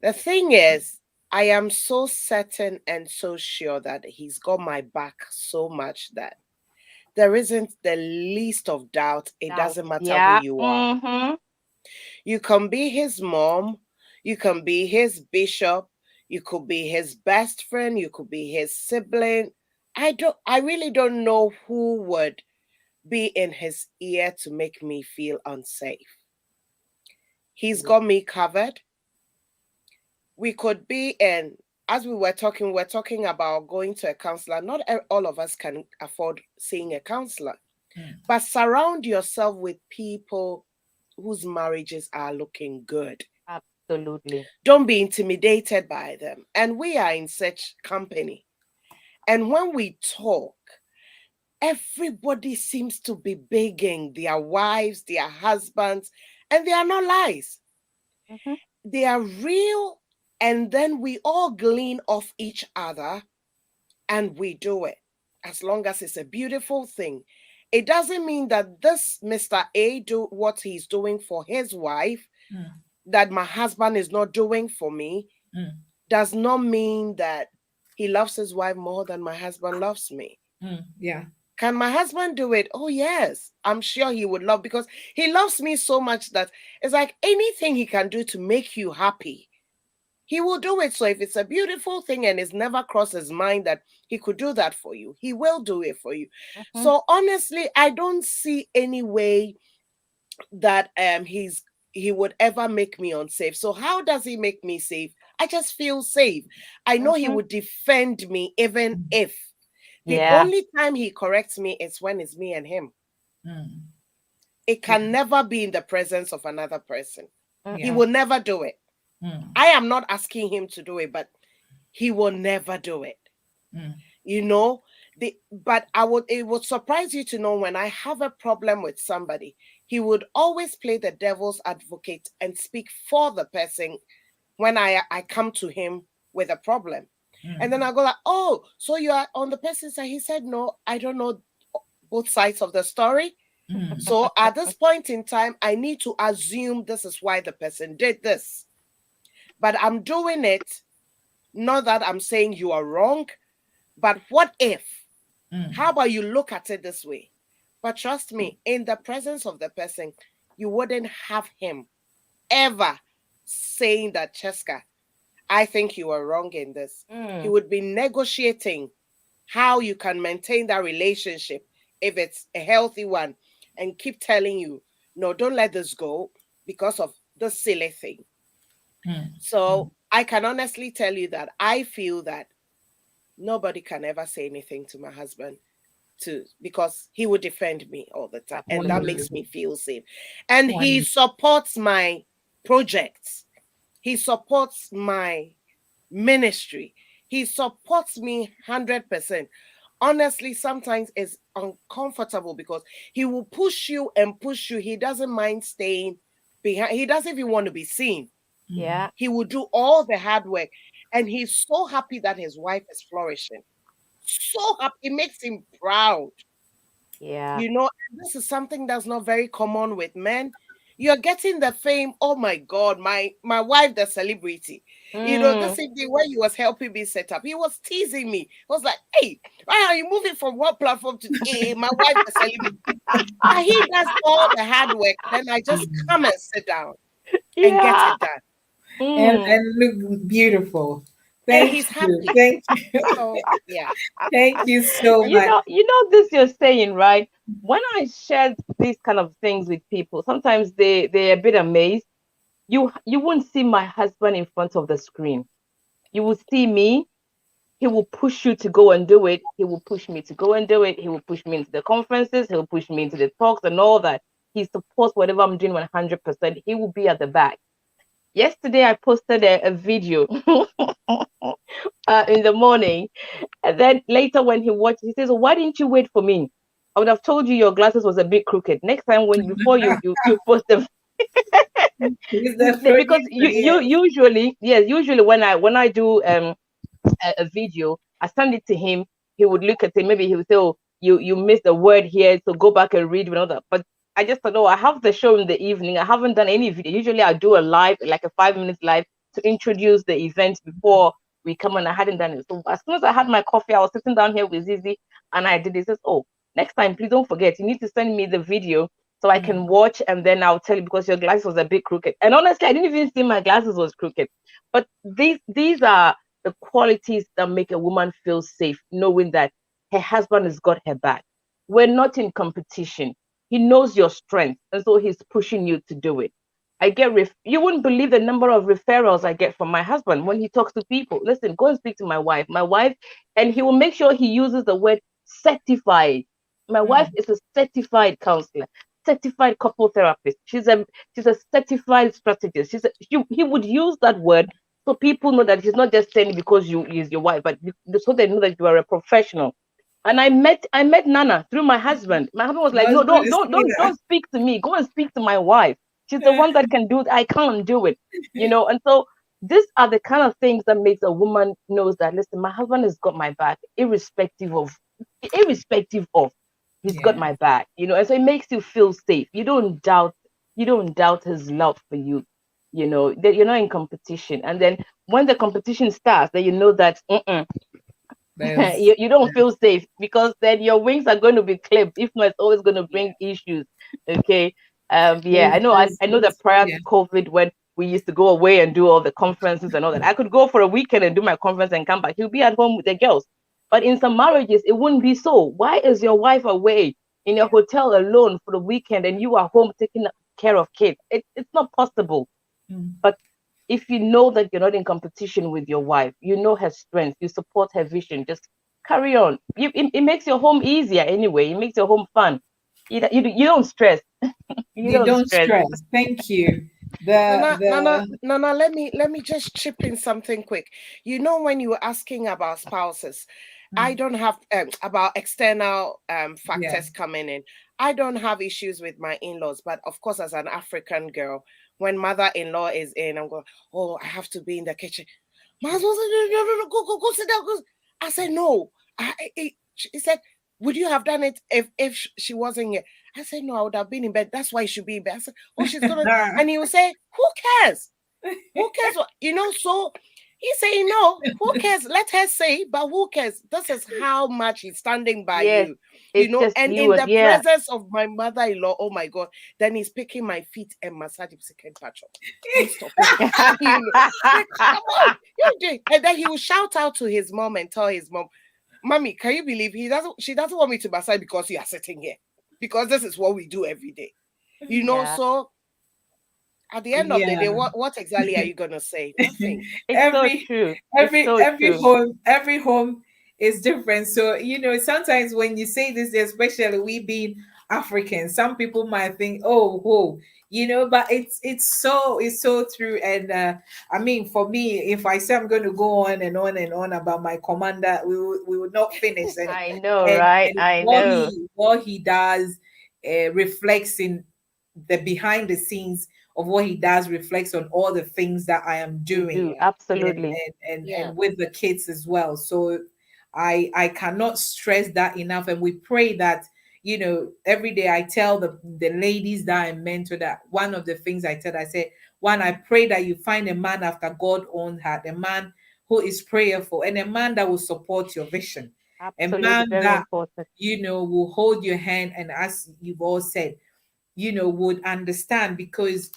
The thing is, I am so certain and so sure that he's got my back so much that there isn't the least of doubt. It Doubt. doesn't matter who Yeah. you are. Mm-hmm. You can be his mom, you can be his bishop, you could be his best friend, you could be his sibling. I really don't know who would be in his ear to make me feel unsafe. He's got me covered. We could be in, as we're talking about going to a counselor. Not all of us can afford seeing a counselor, Mm, but surround yourself with people whose marriages are looking good. Absolutely. Don't be intimidated by them. And we are in such company. And when we talk, everybody seems to be begging their wives, their husbands, and they are not lies. Mm-hmm. They are real. And then we all glean off each other and we do it. As long as it's a beautiful thing. It doesn't mean that this Mr. A do what he's doing for his wife, mm, that my husband is not doing for me, mm, does not mean that he loves his wife more than my husband loves me. yeah. Can my husband do it? Oh, yes. I'm sure he would love, because he loves me so much that it's like anything he can do to make you happy, he will do it. So if it's a beautiful thing and it's never crossed his mind that he could do that for you, he will do it for you. So honestly, I don't see any way that he would ever make me unsafe. So how does he make me safe? I just feel safe. I know he would defend me even if. The only time he corrects me is when it's me and him. It can never be in the presence of another person. He will never do it. I am not asking him to do it, but he will never do it. You know, but it would surprise you to know when I have a problem with somebody, he would always play the devil's advocate and speak for the person when I come to him with a problem. And then I go like, oh, so you are on the person's side? He said, no, I don't know both sides of the story. So at this point in time, I need to assume this is why the person did this. But I'm doing it, not that I'm saying you are wrong, but what if? How about you look at it this way? But trust me, in the presence of the person, you wouldn't have him ever saying that, Chesca, I think you are wrong in this. He would be negotiating how you can maintain that relationship if it's a healthy one, and keep telling you, no, don't let this go because of the silly thing. So I can honestly tell you that I feel that nobody can ever say anything to my husband because he would defend me all the time. And that makes me feel safe. And he supports my projects. He supports my ministry. He supports me 100%. Honestly, sometimes it's uncomfortable because he will push you and push you. He doesn't mind staying behind. He doesn't even want to be seen. Yeah. He will do all the hard work. And he's so happy that his wife is flourishing. So happy. It makes him proud. Yeah. You know, this is something that's not very common with men. You're getting the fame. Oh my God, my wife, the celebrity. You know, this evening when he was helping me set up, he was teasing me. I was like, hey, why are you moving from one platform to my wife, the celebrity? And he does all the hard work. Then I just come and sit down and get it done. And look beautiful. And Thank he's you. happy. Thank you. So yeah. Thank you so much. You know this you're saying, right? When I share these kind of things with people, sometimes they're a bit amazed. You won't see my husband in front of the screen. You will see me. He will push you to go and do it. He will push me to go and do it. He will push me into the conferences. He'll push me into the talks and all that. He supports whatever I'm doing 100%. He will be at the back. Yesterday, I posted a video in the morning. And then later when he watched, he says, why didn't you wait for me? I would have told you your glasses was a bit crooked. Next time before you post them. Because you usually when I do a video, I send it to him. He would look at it. Maybe he would say, "Oh, you missed a word here, so go back and read and all that." But I just thought, "Oh, I have the show in the evening. I haven't done any video. Usually, I do a live, like a 5 minutes live, to introduce the event before we come on. I hadn't done it. So as soon as I had my coffee, I was sitting down here with Zizi, and I did it. He says, "Oh, next time, please don't forget. You need to send me the video." So I can watch, and then I'll tell you because your glasses was a bit crooked. And honestly, I didn't even see my glasses was crooked. But these are the qualities that make a woman feel safe, knowing that her husband has got her back. We're not in competition. He knows your strength, and so he's pushing you to do it. You wouldn't believe the number of referrals I get from my husband when he talks to people. Listen, go and speak to my wife. And he will make sure he uses the word certified. My wife is a certified counselor, certified couple therapist. She's a certified strategist. He would use that word so people know that he's not just saying it because he's your wife, but so they know that you are a professional. And I met Nana through my husband. My husband was like, no, don't speak to me. Go and speak to my wife. She's the one that can do it. I can't do it, you know. And so these are the kind of things that makes a woman knows that, listen, my husband has got my back, irrespective of he's got my back, you know. And so it makes you feel safe. You don't doubt his love for you, you know, that you're not in competition. And then when the competition starts, then you know that you don't feel safe, because then your wings are going to be clipped. If not, it's always going to bring issues. Okay. I know that prior to COVID, when We used to go away and do all the conferences and all that. I could go for a weekend and do my conference and come back. He'll be at home with the girls. But in some marriages, it wouldn't be so. Why is your wife away in a hotel alone for the weekend and you are home taking care of kids? It's not possible. But if you know that you're not in competition with your wife, you know her strength, you support her vision, just carry on. It makes your home easier anyway. It makes your home fun. You don't stress. You You don't don't stress. stress. Thank you. Nana, Nana, The Nana, let me just chip in something quick. You know, when you were asking about spouses, I don't have about external yeah. factors coming in. I don't have issues with my in-laws, but of course, as an African girl, when mother-in-law is in, I'm going, oh, I have to be in the kitchen. My husband said, no, no, no, go sit down. Go. I said, no. He said, would you have done it if she wasn't here? I said, no, I would have been in bed. That's why she should be in bed. I said, oh, she's gonna, and he would say, who cares? Who cares what, so he's saying, no, who cares? Let her say, but who cares? This is how much he's standing by Yes, you, it's just and you in and the yeah. presence of my mother-in-law, oh my God, then he's picking my feet and massaging second patch up. Don't stop it. Like, come on, you do. And then he will shout out to his mom and tell his mom, Mommy, can you believe she doesn't want me to massage because you are sitting here? Because this is what we do every day. Yeah. So at the end of the Yeah. day, what exactly are you gonna say? Nothing. It's so every true. It's every so every true. home every home is different. So sometimes when you say this, especially we being African, some people might think, oh, whoa, but it's so true. And I mean, for me, if I say I'm going to go on and on and on about my commander, we would not finish. and I know, and, right? and I what know. he does reflects in the behind the scenes of what he does, reflects on all the things that I am You doing, do, Yeah, and absolutely. and and, yeah, and with the kids as well. So I cannot stress that enough. And we pray that every day I tell the ladies that I mentor that one of the things I say, one, I pray that you find a man after God own heart, a man who is prayerful, and a man that will support your vision, a Absolutely, man very that important. will hold your hand, and as you've all said, would understand. Because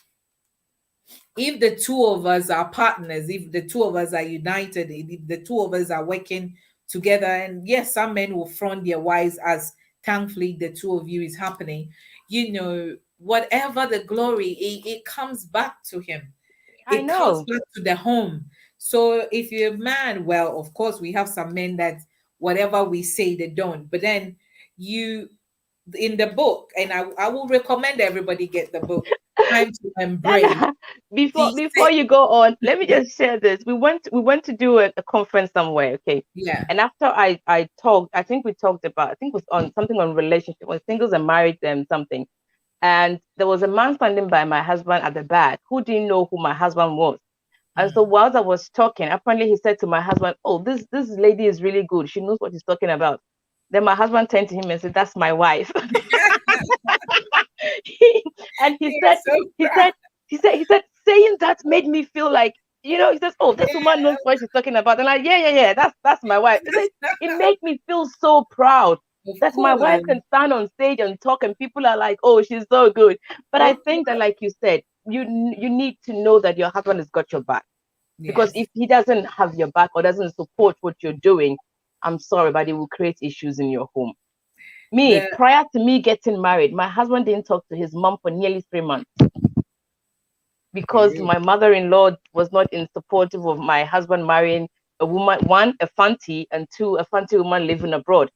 if the two of us are partners, if the two of us are united, if the two of us are working together, and yes, some men will front their wives, as thankfully the two of you is happening, whatever the glory, it comes back to him. I It comes know. back to the home. So if you're a man, well, of course, we have some men that whatever we say, they don't. But then you, in the book, and I will recommend everybody get the book, Time to Embrace. Nana, before He before said, you go on, let me just share this. We went to do a conference somewhere, okay? yeah, And after I talked, I think we talked about, I think it was on something on relationship, on singles and married them something. And there was a man standing by my husband at the back who didn't know who my husband was. And so whilst I was talking, apparently he said to my husband, "Oh, this lady is really good. She knows what she's talking about." Then my husband turned to him and said, "That's my wife." And he you're said, so he proud. said, he said, saying that made me feel like, he says, "Oh, this woman knows what she's talking about." And yeah, yeah, yeah, that's my wife. It made me feel so proud Of that my wife course, can stand on stage and talk, and people are like, "Oh, she's so good." But I of think that, like you said, you need to know that your husband has got your back, because yes, if he doesn't have your back or doesn't support what you're doing, I'm sorry, but it will create issues in your home. Me, the prior to me getting married, my husband didn't talk to his mom for nearly 3 months because really, my mother-in-law was not in supportive of my husband marrying a woman, one, a fanti, and two, a fanti woman living abroad.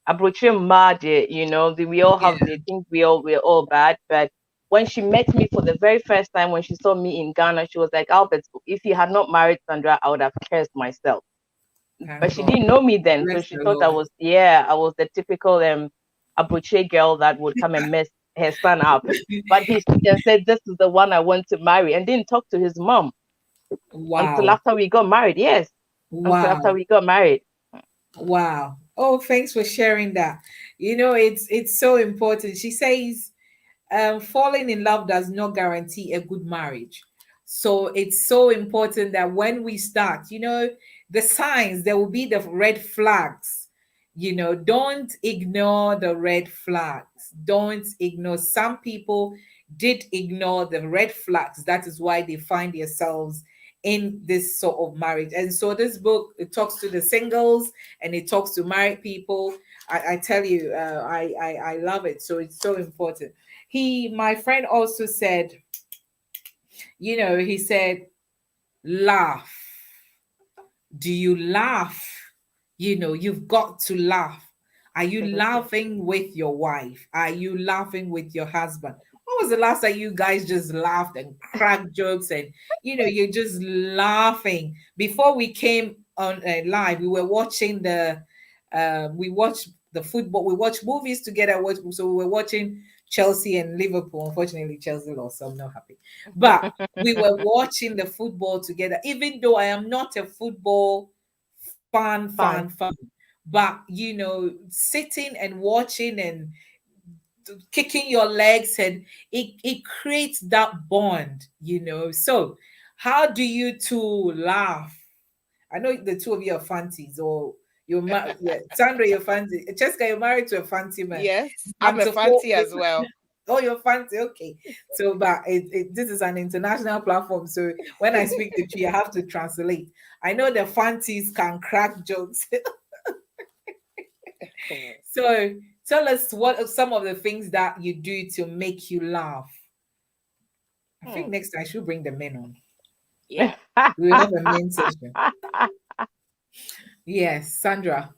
Abroche mad, we all yeah, have, they think we're all bad. But when she met me for the very first time, when she saw me in Ghana, she was like, "Albert, if you had not married Sandra, I would have cursed myself." But thank she God, didn't know me then, so bless she the thought I Lord. was, yeah, I was the typical Abuche girl that would come and mess her son up. But he stood and said, "This is the one I want to marry," and didn't talk to his mom until Wow, after we got married. Yes, until after wow, we got married. wow. Oh, thanks for sharing that. It's so important. She says, falling in love does not guarantee a good marriage. So it's so important that when we start, the signs, there will be the red flags. You know, don't ignore the red flags. Don't ignore. Some people did ignore the red flags. That is why they find themselves in this sort of marriage. And so this book, it talks to the singles and it talks to married people. I tell you, I love it. So it's so important. My friend also said, you know, he said, laugh. Do you laugh? You know, you've got to laugh. Are you laughing with your wife? Are you laughing with your husband? When was the last time you guys just laughed and cracked jokes and, you know, you're just laughing? Before we came on live, we were watching we watched the football, we watched movies together. So we were watching Chelsea and Liverpool. Unfortunately, Chelsea lost, so I'm not happy. But we were watching the football together, even though I am not a football fan. But you know, sitting and watching and kicking your legs, and it creates that bond, you know. So how do you two laugh? I know the two of you are fancies, or yeah, Sandra, you're fancy. Chesca, you're married to a fancy man. Yes, I'm a fancy as well. Oh, you're fancy. Okay. So, but this is an international platform. So when I speak to you, I have to translate. I know the fancies can crack jokes. So tell us what are some of the things that you do to make you laugh. I think next time I should bring the men on. Yeah. We'll have a men session. Yes, Sandra.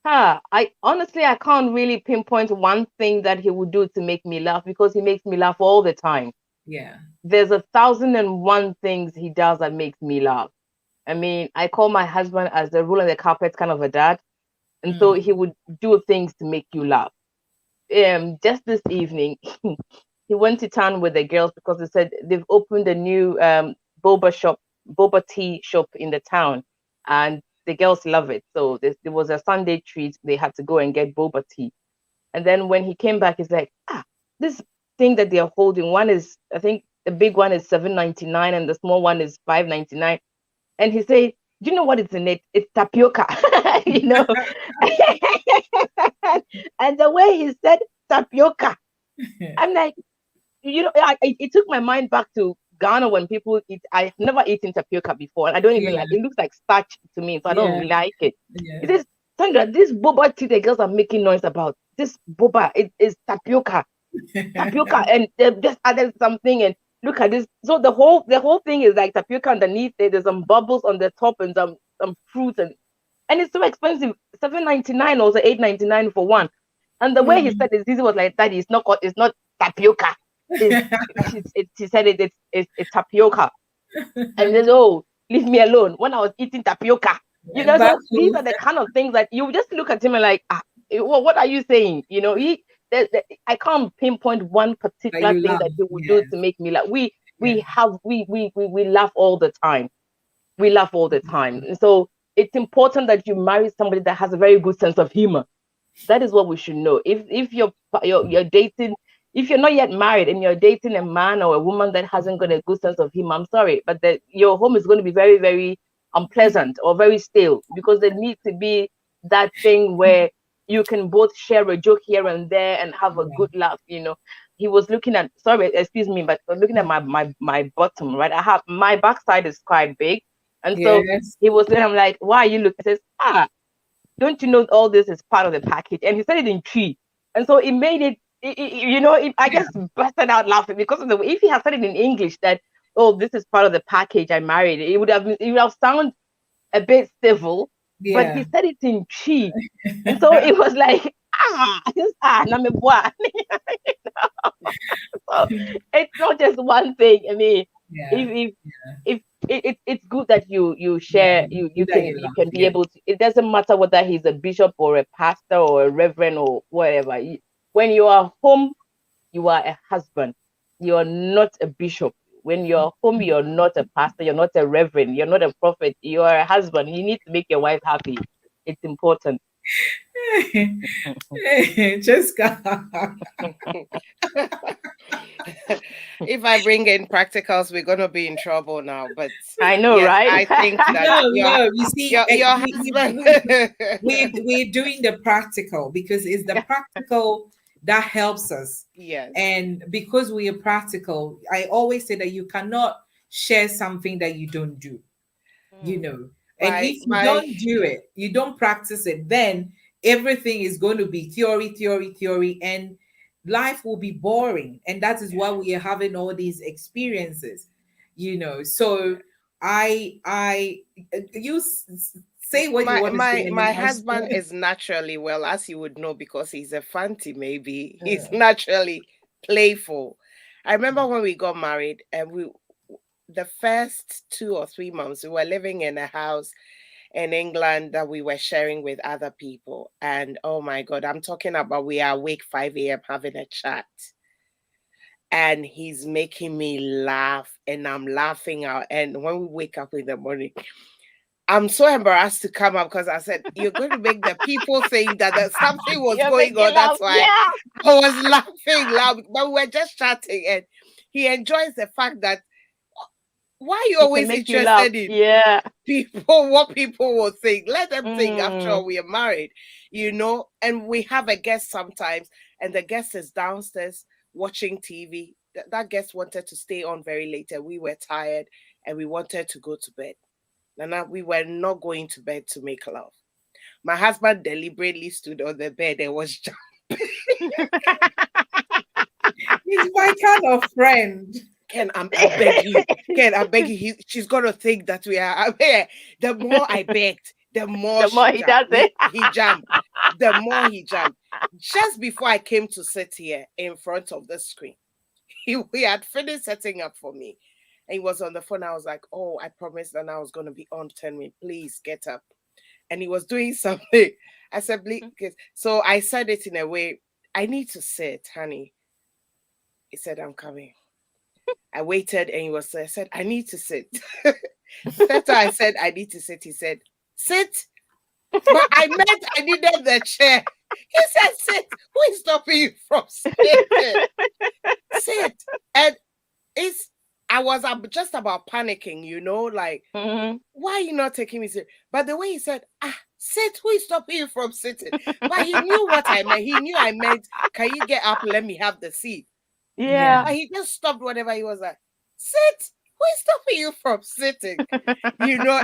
I honestly, I can't really pinpoint one thing that he would do to make me laugh, because he makes me laugh all the time. Yeah. There's 1,001 things he does that makes me laugh. I mean, I call my husband as the rule on the carpet kind of a dad. And so he would do things to make you laugh. Just this evening, he went to town with the girls because they said they've opened a new boba tea shop in the town, and the girls love it. So there was a Sunday treat. They had to go and get boba tea. And then when he came back, he's like, this thing that they're holding, one is, I think the big one is $7.99 and the small one is $5.99. And he said, do you know what is in it? It's tapioca, you know. And the way he said tapioca, I'm like, you know, it took my mind back to Ghana when people eat. I've never eaten tapioca before, and I don't even like it. Looks like starch to me, so I don't like it. It is, Sandra, this boba tea the girls are making noise about. This boba, it is tapioca. Tapioca, and they've just added something, and look at this. So the whole thing is like tapioca underneath it. There's some bubbles on the top and some fruits, and it's so expensive. $7.99 or $8.99 for one. And the way he said it, he was like, "Daddy, it's not tapioca. He said it's tapioca." And then, oh, leave me alone. When I was eating tapioca, you know, so these are the kind of things that you just look at him and like, what are you saying? You know, I can't pinpoint one particular thing that he would do to make me laugh. We laugh all the time. We laugh all the time. And so it's important that you marry somebody that has a very good sense of humor. That is what we should know. If you're dating, if you're not yet married and you're dating a man or a woman that hasn't got a good sense of humor, I'm sorry, but your home is going to be very, very unpleasant or very stale, because there needs to be that thing where you can both share a joke here and there and have a good laugh. You know, he was looking at, sorry, excuse me, but looking at my bottom, right? I have, my backside is quite big. And so he was there. I'm like, why are you looking? He says, don't you know all this is part of the package? And he said it in tree. And so it made it, you know, I just busted out laughing because of the way, if he had said it in English that, oh, this is part of the package, I married, it would have sounded a bit civil, but he said it in tree. And so it was like, so it's not just one thing. I mean, if it's good that you share, you can be able to. It doesn't matter whether he's a bishop or a pastor or a reverend or whatever. When you are home, you are a husband. You are not a bishop. When you're home, you're not a pastor. You're not a reverend. You're not a prophet. You are a husband. You need to make your wife happy. It's important. Chesca. If I bring in practicals, we're gonna be in trouble now. But I know, yes, right? I think that No, no. You see, your husband. we're doing the practical because it's the practical that helps us. Yes. And because we are practical, I always say that you cannot share something that you don't do, you Mm, know. And My if you my don't do it, you don't practice it, then everything is going to be theory, theory, theory, and life will be boring. And that is why we are having all these experiences, you know. So I you say what you want to say, and then my I'll husband is naturally, well, as you would know, because he's a fancy, maybe he's uh, naturally playful. I remember when we got married, and we the first 2 or 3 months we were living in a house in England that we were sharing with other people. And oh my God, I'm talking about we are awake 5 a.m. having a chat. And he's making me laugh, and I'm laughing out. And when we wake up in the morning, I'm so embarrassed to come up because I said, you're going to make the people think that something was you're going making on. love. That's why Yeah. I was laughing loud. But we were just chatting, and he enjoys the fact that why are you He can always make you laugh. interested in Yeah. people, what people will think. Let them think, after Mm, all, we are married, and we have a guest sometimes, and the guest is downstairs watching TV. That guest wanted to stay on very late, and we were tired, and we wanted to go to bed. Nana, we were not going to bed to make love. My husband deliberately stood on the bed and was he's my kind of friend. Ken, I beg you. Ken, I beg you. She's gonna think that we are. The more I begged, the more the more she he jumped. does it. He jumped. The more he jumped. Just before I came to sit here in front of the screen, he had finished setting up for me. And he was on the phone. I was like, "Oh, I promised that I was gonna be on 10 minutes. Please get up." And he was doing something. I said, "Please." So I said it in a way. I need to sit, honey. He said, "I'm coming." I waited, and I said, I need to sit. Third time I said, I need to sit. He said, sit. But I meant I needed the chair. He said, sit. Who is stopping you from sitting? Sit. And it's, I was just about panicking, like, Mhm. why are you not taking me serious? But the way he said, sit, who is stopping you from sitting? But he knew what I meant. He knew I meant, can you get up? Let me have the seat. Yeah. Yeah. But he just stopped whatever he was like, sit. Who is stopping you from sitting?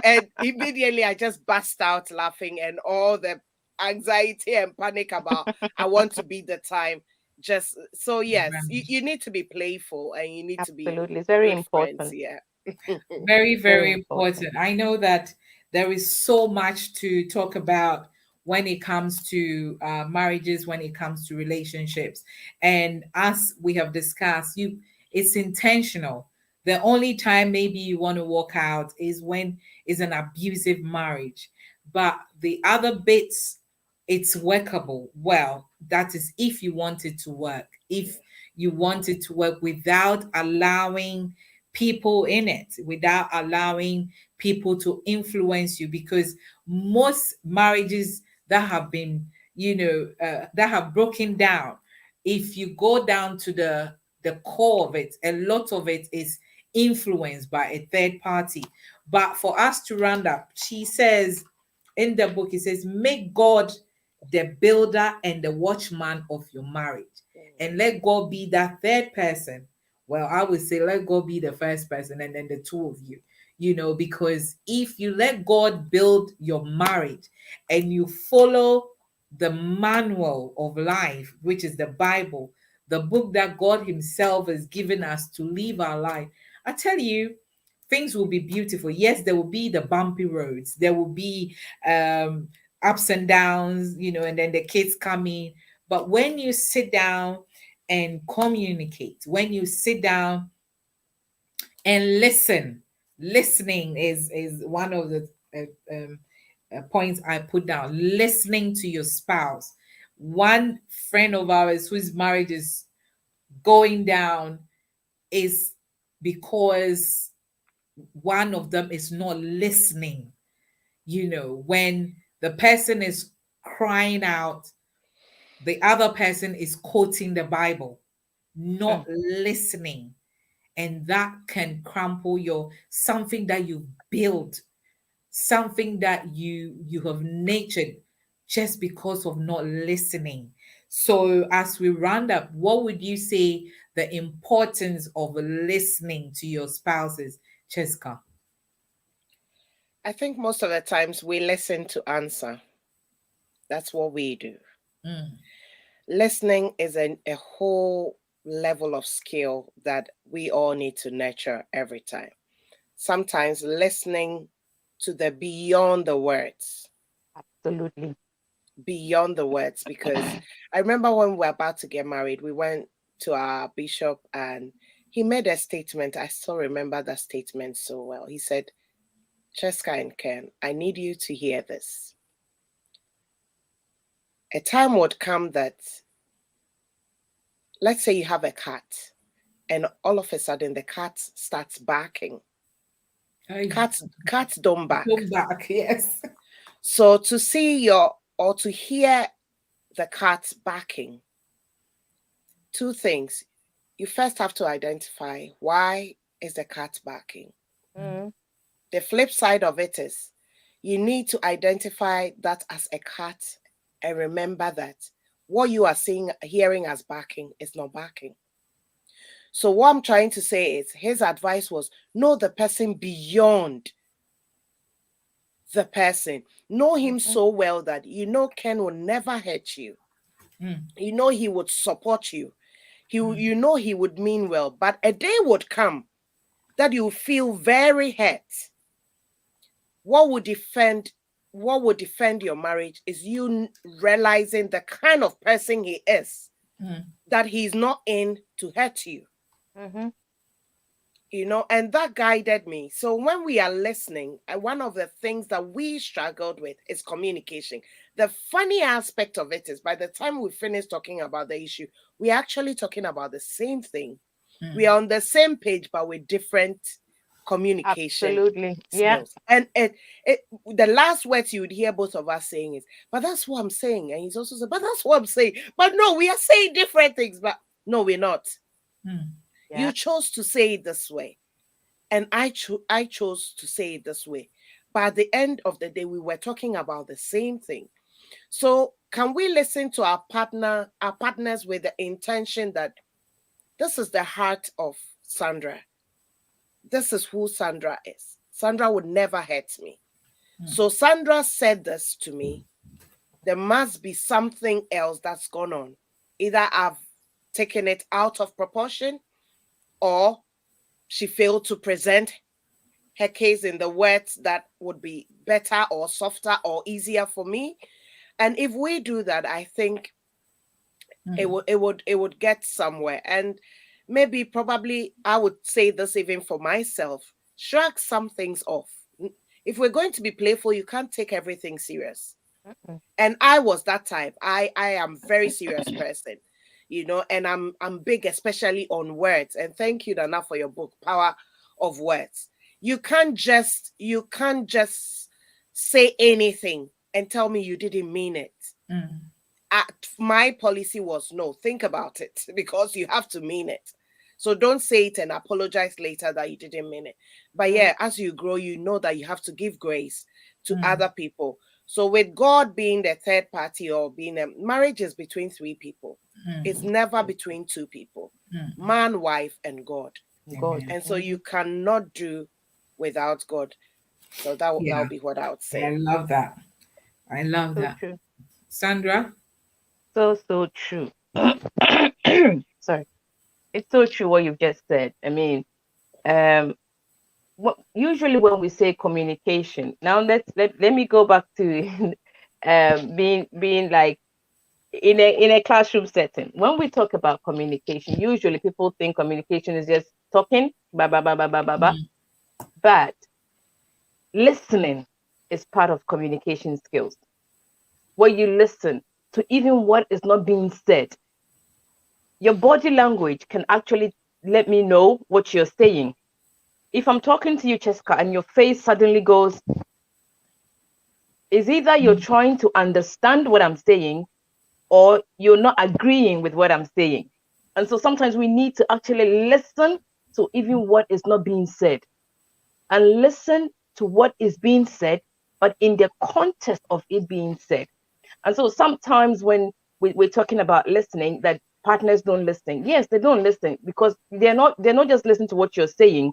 And immediately I just burst out laughing, and all the anxiety and panic about I want to be the time. Just so, yes, you need to be playful, and you need to be Absolutely. It's very good friends. important. Yeah. Very, Very very important. important. I know that there is so much to talk about when it comes to marriages, when it comes to relationships, and as we have discussed, it's intentional. The only time maybe you want to walk out is when it's an abusive marriage, but the other bits, it's workable. Well, that is if you want it to work. If you want it to work without allowing people in it, without allowing people to influence you, because most marriages that have been, that have broken down, if you go down to the core of it, a lot of it is influenced by a third party. But for us to round up, she says in the book, it says, make God the builder and the watchman of your marriage, and let God be that third person. Well, I would say let God be the first person, and then the two of you, because if you let God build your marriage and you follow the manual of life, which is the Bible, the book that God Himself has given us to live our life, I tell you, things will be beautiful. Yes, there will be the bumpy roads, there will be ups and downs, and then the kids coming. But when you sit down and communicate, when you sit down and listen, listening is one of the points I put down. Listening to your spouse. One friend of ours whose marriage is going down is because one of them is not listening. When the person is crying out, the other person is quoting the Bible, not listening. And that can crumple your something that you built, something that you have nurtured just because of not listening. So as we round up, what would you say the importance of listening to your spouses, Chesca? I think most of the times we listen to answer. That's what we do. Mm, Listening is a whole level of skill that we all need to nurture every time. Sometimes listening to the beyond the words, Absolutely. beyond the words, because I remember when we were about to get married, we went to our bishop and he made a statement. I still remember that statement so well. He said, Chesca and Ken, I need you to hear this. A time would come that, let's say you have a cat, and all of a sudden the cat starts barking. Cats don't bark. Come back, yes. So to see or to hear the cat barking, two things. You first have to identify, why is the cat barking? Mm. The flip side of it is you need to identify that as a cat and remember that what you are seeing, hearing as barking is not barking. So what I'm trying to say is his advice was know the person beyond the person. Know him so well that you know Ken will never hurt you. Mm. You know he would support you. You know he would mean well. But a day would come that you feel very hurt. What would defend your marriage is you realizing the kind of person he is, that he's not in to hurt you. Mm-hmm. You know, and that guided me. So when we are listening, one of the things that we struggled with is communication. The funny aspect of it is by the time we finish talking about the issue, we're actually talking about the same thing. We are on the same page, but with different communication Absolutely. Yeah. skills. And the last words you would hear both of us saying is, but that's what I'm saying. And he's also saying, but that's what I'm saying. But no, we are saying different things, but no, we're not. Yeah. You chose to say it this way. And I chose to say it this way. But at the end of the day, we were talking about the same thing. So can we listen to our partners with the intention that this is the heart of Sandra. This is who Sandra is. Sandra would never hurt me. So Sandra said this to me. There must be something else that's gone on. Either I've taken it out of proportion, or she failed to present her case in the words that would be better or softer or easier for me. And if we do that, I think it would get somewhere. And maybe probably I would say this even for myself, shrug some things off. If we're going to be playful, you can't take everything serious. And I was that type. I am very serious person, you know, and I'm big, especially on words. And thank you, Dana, for your book, Power of Words. You can't just say anything and tell me you didn't mean it. My policy was no, think about it, because you have to mean it. So don't say it and apologize later that you didn't mean it. But yeah, as you grow, you know that you have to give grace to other people. So with God being the third party, or being marriage is between three people. It's never between two people. Man, wife, and God. God. And so you cannot do without God. So that'll be what I would say. I love that. I love So that. true. Sandra? So true. Sorry. It's so true what you've just said. I mean, usually when we say communication, now let me go back to being like in a classroom setting. When we talk about communication, usually people think communication is just talking, blah blah blah blah blah blah blah. But listening is part of communication skills. Where you listen to even what is not being said. Your body language can actually let me know what you're saying. If I'm talking to you, Chesca, and your face suddenly goes, Is either you're trying to understand what I'm saying or you're not agreeing with what I'm saying. And so sometimes we need to actually listen to even what is not being said and listen to what is being said, but in the context of it being said. And so sometimes when we're talking about listening, that partners don't listen. Yes, they don't listen because they're not just listening to what you're saying,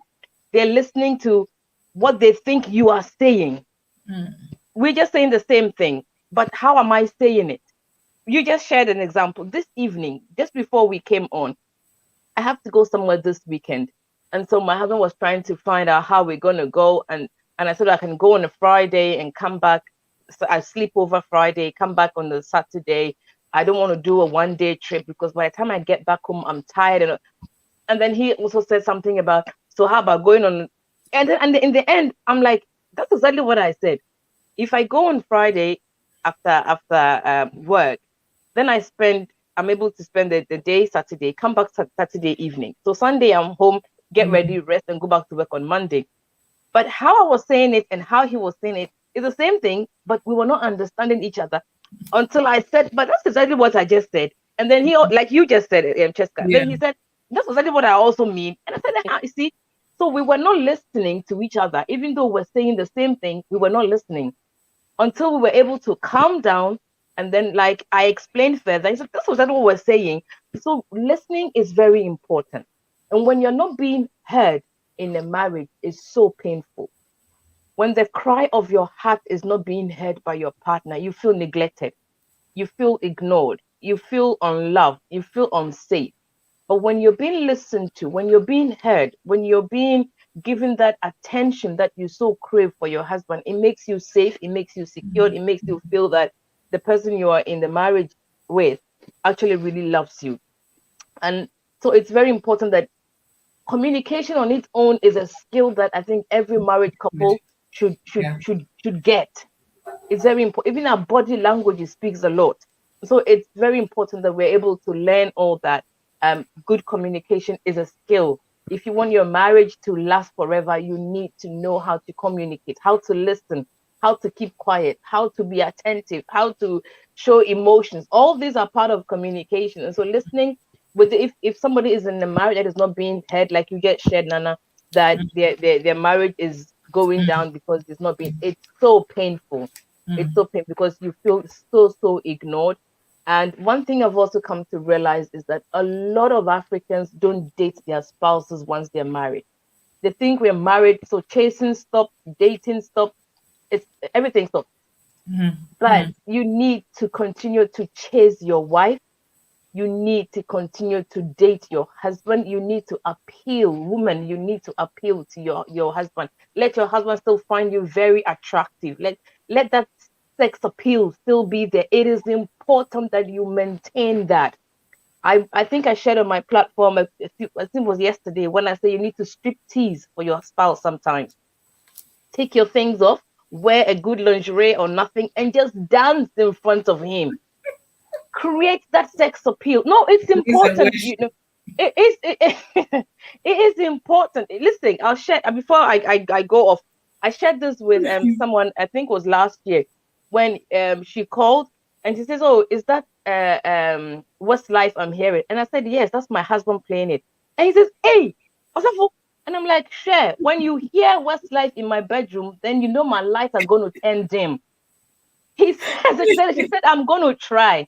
they're listening to what they think you are saying. We're just saying the same thing, but how am I saying it? You just shared an example this evening, just before we came on. I have to go somewhere this weekend. And so my husband was trying to find out how we're gonna go. And I said I can go on a Friday and come back. So I sleep over Friday, come back on the Saturday. I don't want to do a 1 day trip because by the time I get back home, I'm tired. And then he also said something about, so how about going on? And in the end, I'm like, that's exactly what I said. If I go on Friday after work, then I'm able to spend the day Saturday, come back Saturday evening. So Sunday I'm home, get ready, rest, and go back to work on Monday. But how I was saying it and how he was saying it is the same thing, but we were not understanding each other until I said, but that's exactly what I just said. And then he, like you just said it, Chesca. Yeah. Then he said, that's exactly what I also mean. And I said, you see, so we were not listening to each other, even though we're saying the same thing, we were not listening until we were able to calm down. And then, like I explained further, he said, this was what we're saying. So listening is very important. And when you're not being heard in a marriage, it's so painful. When the cry of your heart is not being heard by your partner, you feel neglected, you feel ignored, you feel unloved, you feel unsafe. But when you're being listened to, when you're being heard, when you're being given that attention that you so crave for your husband, it makes you safe, it makes you secure, it makes you feel that the person you are in the marriage with actually really loves you. And so it's very important that communication on its own is a skill that I think every married couple Yeah. should get. It's very important. Even our body language speaks a lot. So it's very important that we're able to learn all that. Good communication is a skill. If you want your marriage to last forever, you need to know how to communicate, how to listen, how to keep quiet, how to be attentive, how to show emotions. All these are part of communication. And so listening with if somebody is in a marriage that is not being heard, like you just shared, Nana, that their marriage is going down because it's not being, it's so painful. It's so painful because you feel so ignored. And one thing I've also come to realize is that a lot of Africans don't date their spouses once they're married. They think we're married, so chasing stop, dating stop, it's everything stop. But you need to continue to chase your wife. You need to continue to date your husband. You need to appeal, woman. You need to appeal to your husband. Let your husband still find you very attractive. Let that sex appeal still be there. It is important that you maintain that. I think I shared on my platform, I think it was yesterday, when I say you need to strip tease for your spouse sometimes. Take your things off, wear a good lingerie or nothing, and just dance in front of him. Create that sex appeal. No, it's Listen, important. You know, it is it is important. Listen, I'll share before I go off. I shared this with someone, I think it was last year, when she called and she says, oh, is that Westlife I'm hearing? And I said, yes, that's my husband playing it. And he says, hey, Afful. And I'm like, sure, when you hear Westlife in my bedroom, then you know my lights are going to turn dim. He says, she said, I'm going to try.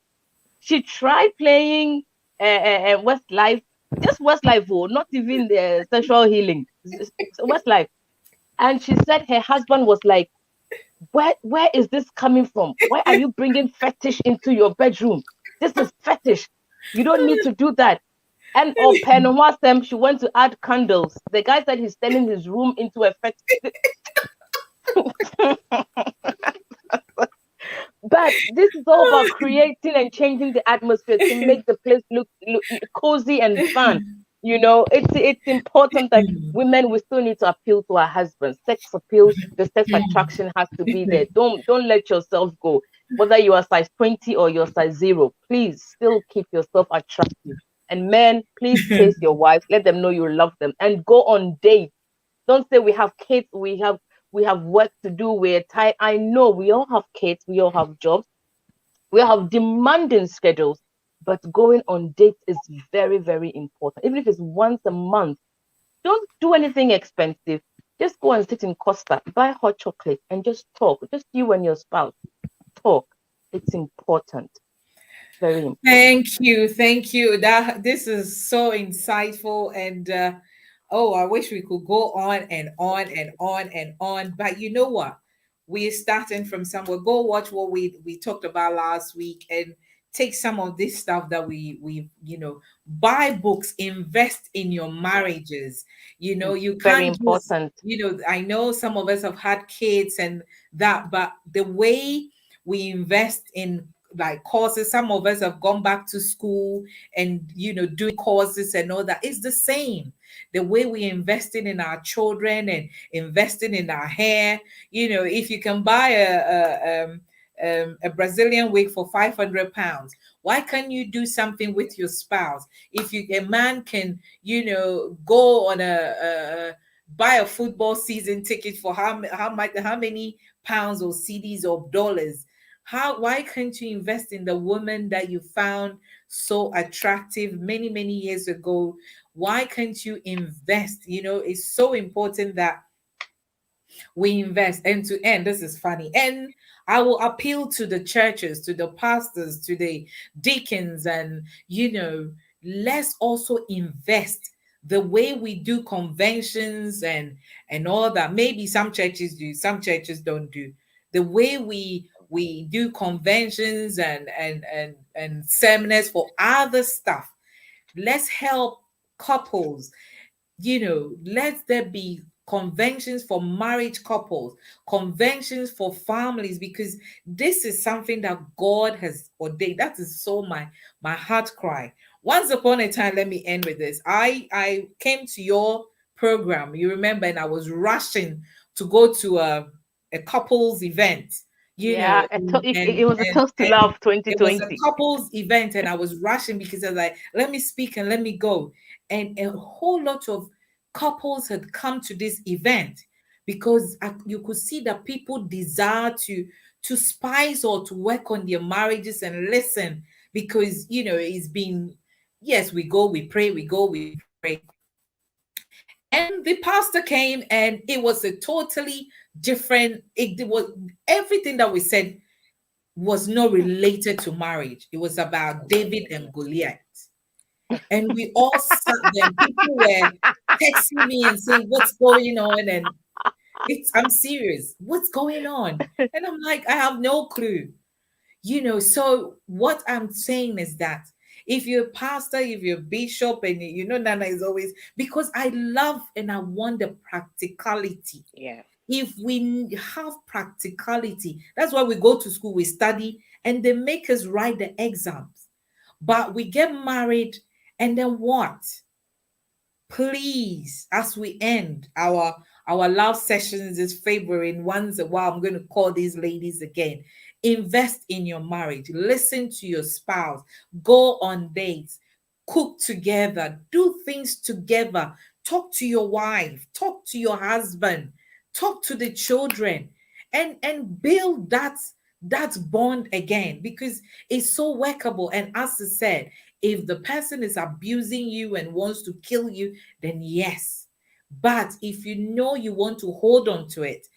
She tried playing Westlife, just Westlife, not even the sexual healing, Westlife. And she said her husband was like, where is this coming from? Why are you bringing fetish into your bedroom? This is fetish. You don't need to do that. And Penowasem, she went to add candles. The guy said he's turning his room into a fetish. But this is all about creating and changing the atmosphere to make the place look cozy and fun. You know, it's important that women, we still need to appeal to our husbands. Sex appeal, the sex attraction has to be there. Don't let yourself go. Whether you are size 20 or you're size 0, please still keep yourself attractive. And men, please chase your wives. Let them know you love them and go on dates. Don't say we have kids, We have work to do. We're tired. I know we all have kids. We all have jobs. We all have demanding schedules. But going on dates is very, very important. Even if it's once a month, don't do anything expensive. Just go and sit in Costa, buy hot chocolate, and just talk. Just you and your spouse talk. It's important. Very important. Thank you. That this is so insightful, and oh, I wish we could go on and on and on and on. But you know what? We're starting from somewhere. Go watch what we talked about last week, and take some of this stuff that we buy books, invest in your marriages. You Very can't just important. I know some of us have had kids and that, but the way we invest in like courses, some of us have gone back to school and doing courses and all that. It's the same. The way we investing in our children and investing in our hair. If you can buy a Brazilian wig for 500 pounds, why can't you do something with your spouse? If a man can go on a buy a football season ticket for how many pounds or CDs or dollars, why can't you invest in the woman that you found so attractive many, many years ago? Why can't you invest? It's so important that we invest end to end. This is funny. And I will appeal to the churches, to the pastors, to the deacons, and let's also invest the way we do conventions and all that. Maybe some churches do, some churches don't do. The way we do conventions and seminars for other stuff. Let's help couples. Let there be conventions for marriage couples, conventions for families, because this is something that God has ordained. That is so my heart cry. Once upon a time, let me end with this. I came to your program, you remember, and I was rushing to go to a couples event, Yeah, it was a toast to and love it was a 2020. couples event, and I was rushing because I was like, let me speak and let me go. And a whole lot of couples had come to this event because you could see that people desire to spice or to work on their marriages and listen, because it's been, yes, we go, we pray, we go, we pray. And the pastor came, and it was a totally different, it was everything that we said was not related to marriage. It was about David and Goliath. And we all sat there, and people were texting me and saying, what's going on? And I'm serious. What's going on? And I'm like, I have no clue. So what I'm saying is that if you're a pastor, if you're a bishop, and Nana is always, because I love and I want the practicality. Yeah. If we have practicality, that's why we go to school, we study, and they make us write the exams. But we get married, and then what? Please, as we end our love sessions this February, and once a while I'm going to call these ladies again. Invest in your marriage. Listen to your spouse. Go on dates. Cook together. Do things together. Talk to your wife. Talk to your husband. Talk to the children, and build that bond again, because it's so workable. And as I said, if the person is abusing you and wants to kill you, then yes. But if you want to hold on to it,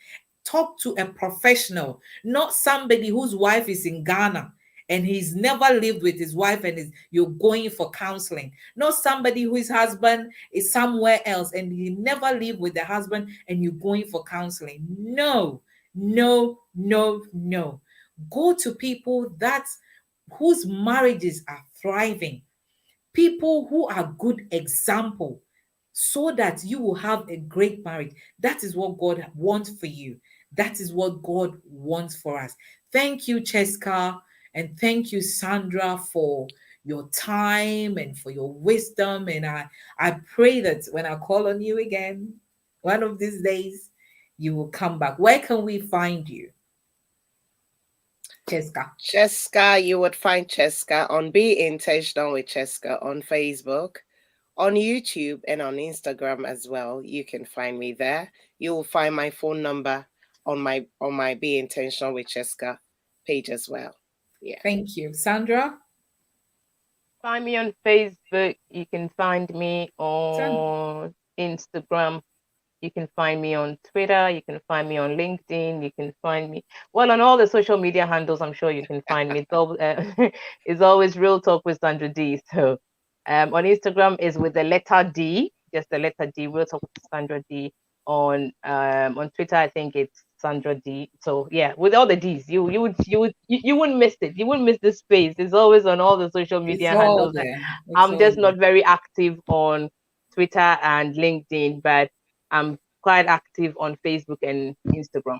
talk to a professional, not somebody whose wife is in Ghana and he's never lived with his wife and you're going for counseling. Not somebody whose husband is somewhere else and he never lived with the husband and you're going for counseling. No, no, no, no. Go to people whose marriages are thriving, people who are good example, so that you will have a great marriage. That is what God wants for you. That is what God wants for us. Thank you, Chesca, and thank you, Sandra, for your time and for your wisdom. And I pray that when I call on you again, one of these days, you will come back. Where can we find you, Chesca? Chesca, you would find Chesca on Be Intentional with Chesca on Facebook. on YouTube and on Instagram as well. You can find me there. You will find my phone number on my Be Intentional with Chesca page as well. Yeah. Thank you. Sandra? Find me on Facebook. You can find me Sandra. on Instagram. You can find me on Twitter. You can find me on LinkedIn. You can find me, well, on all the social media handles. I'm sure you can find me. It's always Real Talk with Sandra D. So on Instagram is with the letter D, just the letter D, Real Talk with Sandra D. On Twitter, I think it's Sandra D. So yeah, with all the D's, you wouldn't miss it. You wouldn't miss the space. It's always on all the social It's media all handles. there. It's I'm all just there. not very active on Twitter and LinkedIn, but I'm quite active on Facebook and Instagram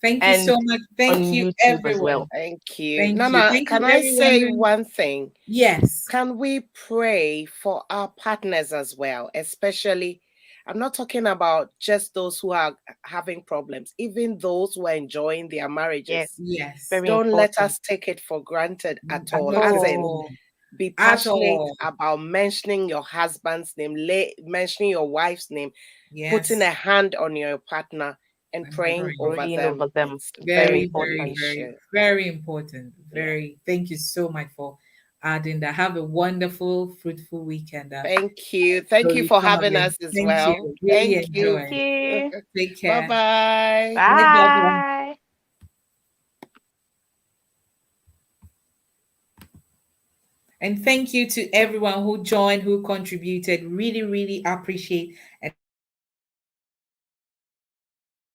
Thank you and so much. on Thank you, YouTube as well. everyone. Thank you. Thank you. Nana, Thank you, can I everyone. say one thing? Yes. Can we pray for our partners as well? Especially, I'm not talking about just those who are having problems, even those who are enjoying their Yes, marriages. Yes. very Don't let important. us take it for granted at all. Not As at in, No, all. be At passionate all. about mentioning your husband's name, mentioning your wife's name, putting Yes. a hand on your partner and And praying praying. over praying them. over them. It's Very very, Very, very very, important. very, essential. very important. Yeah. Very. Thank you so much for adding that. Have a wonderful, fruitful weekend. Thank you. Thank you for having Recovery. us as Thank well. you. Really Thank Thank you. enjoy. you. Take Bye care. bye. Bye bye. Bye. And thank you to everyone who joined, who contributed. Really, really appreciate. And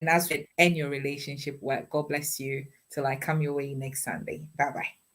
as we said, end your relationship well. God bless you till I come your way next Sunday. Bye bye.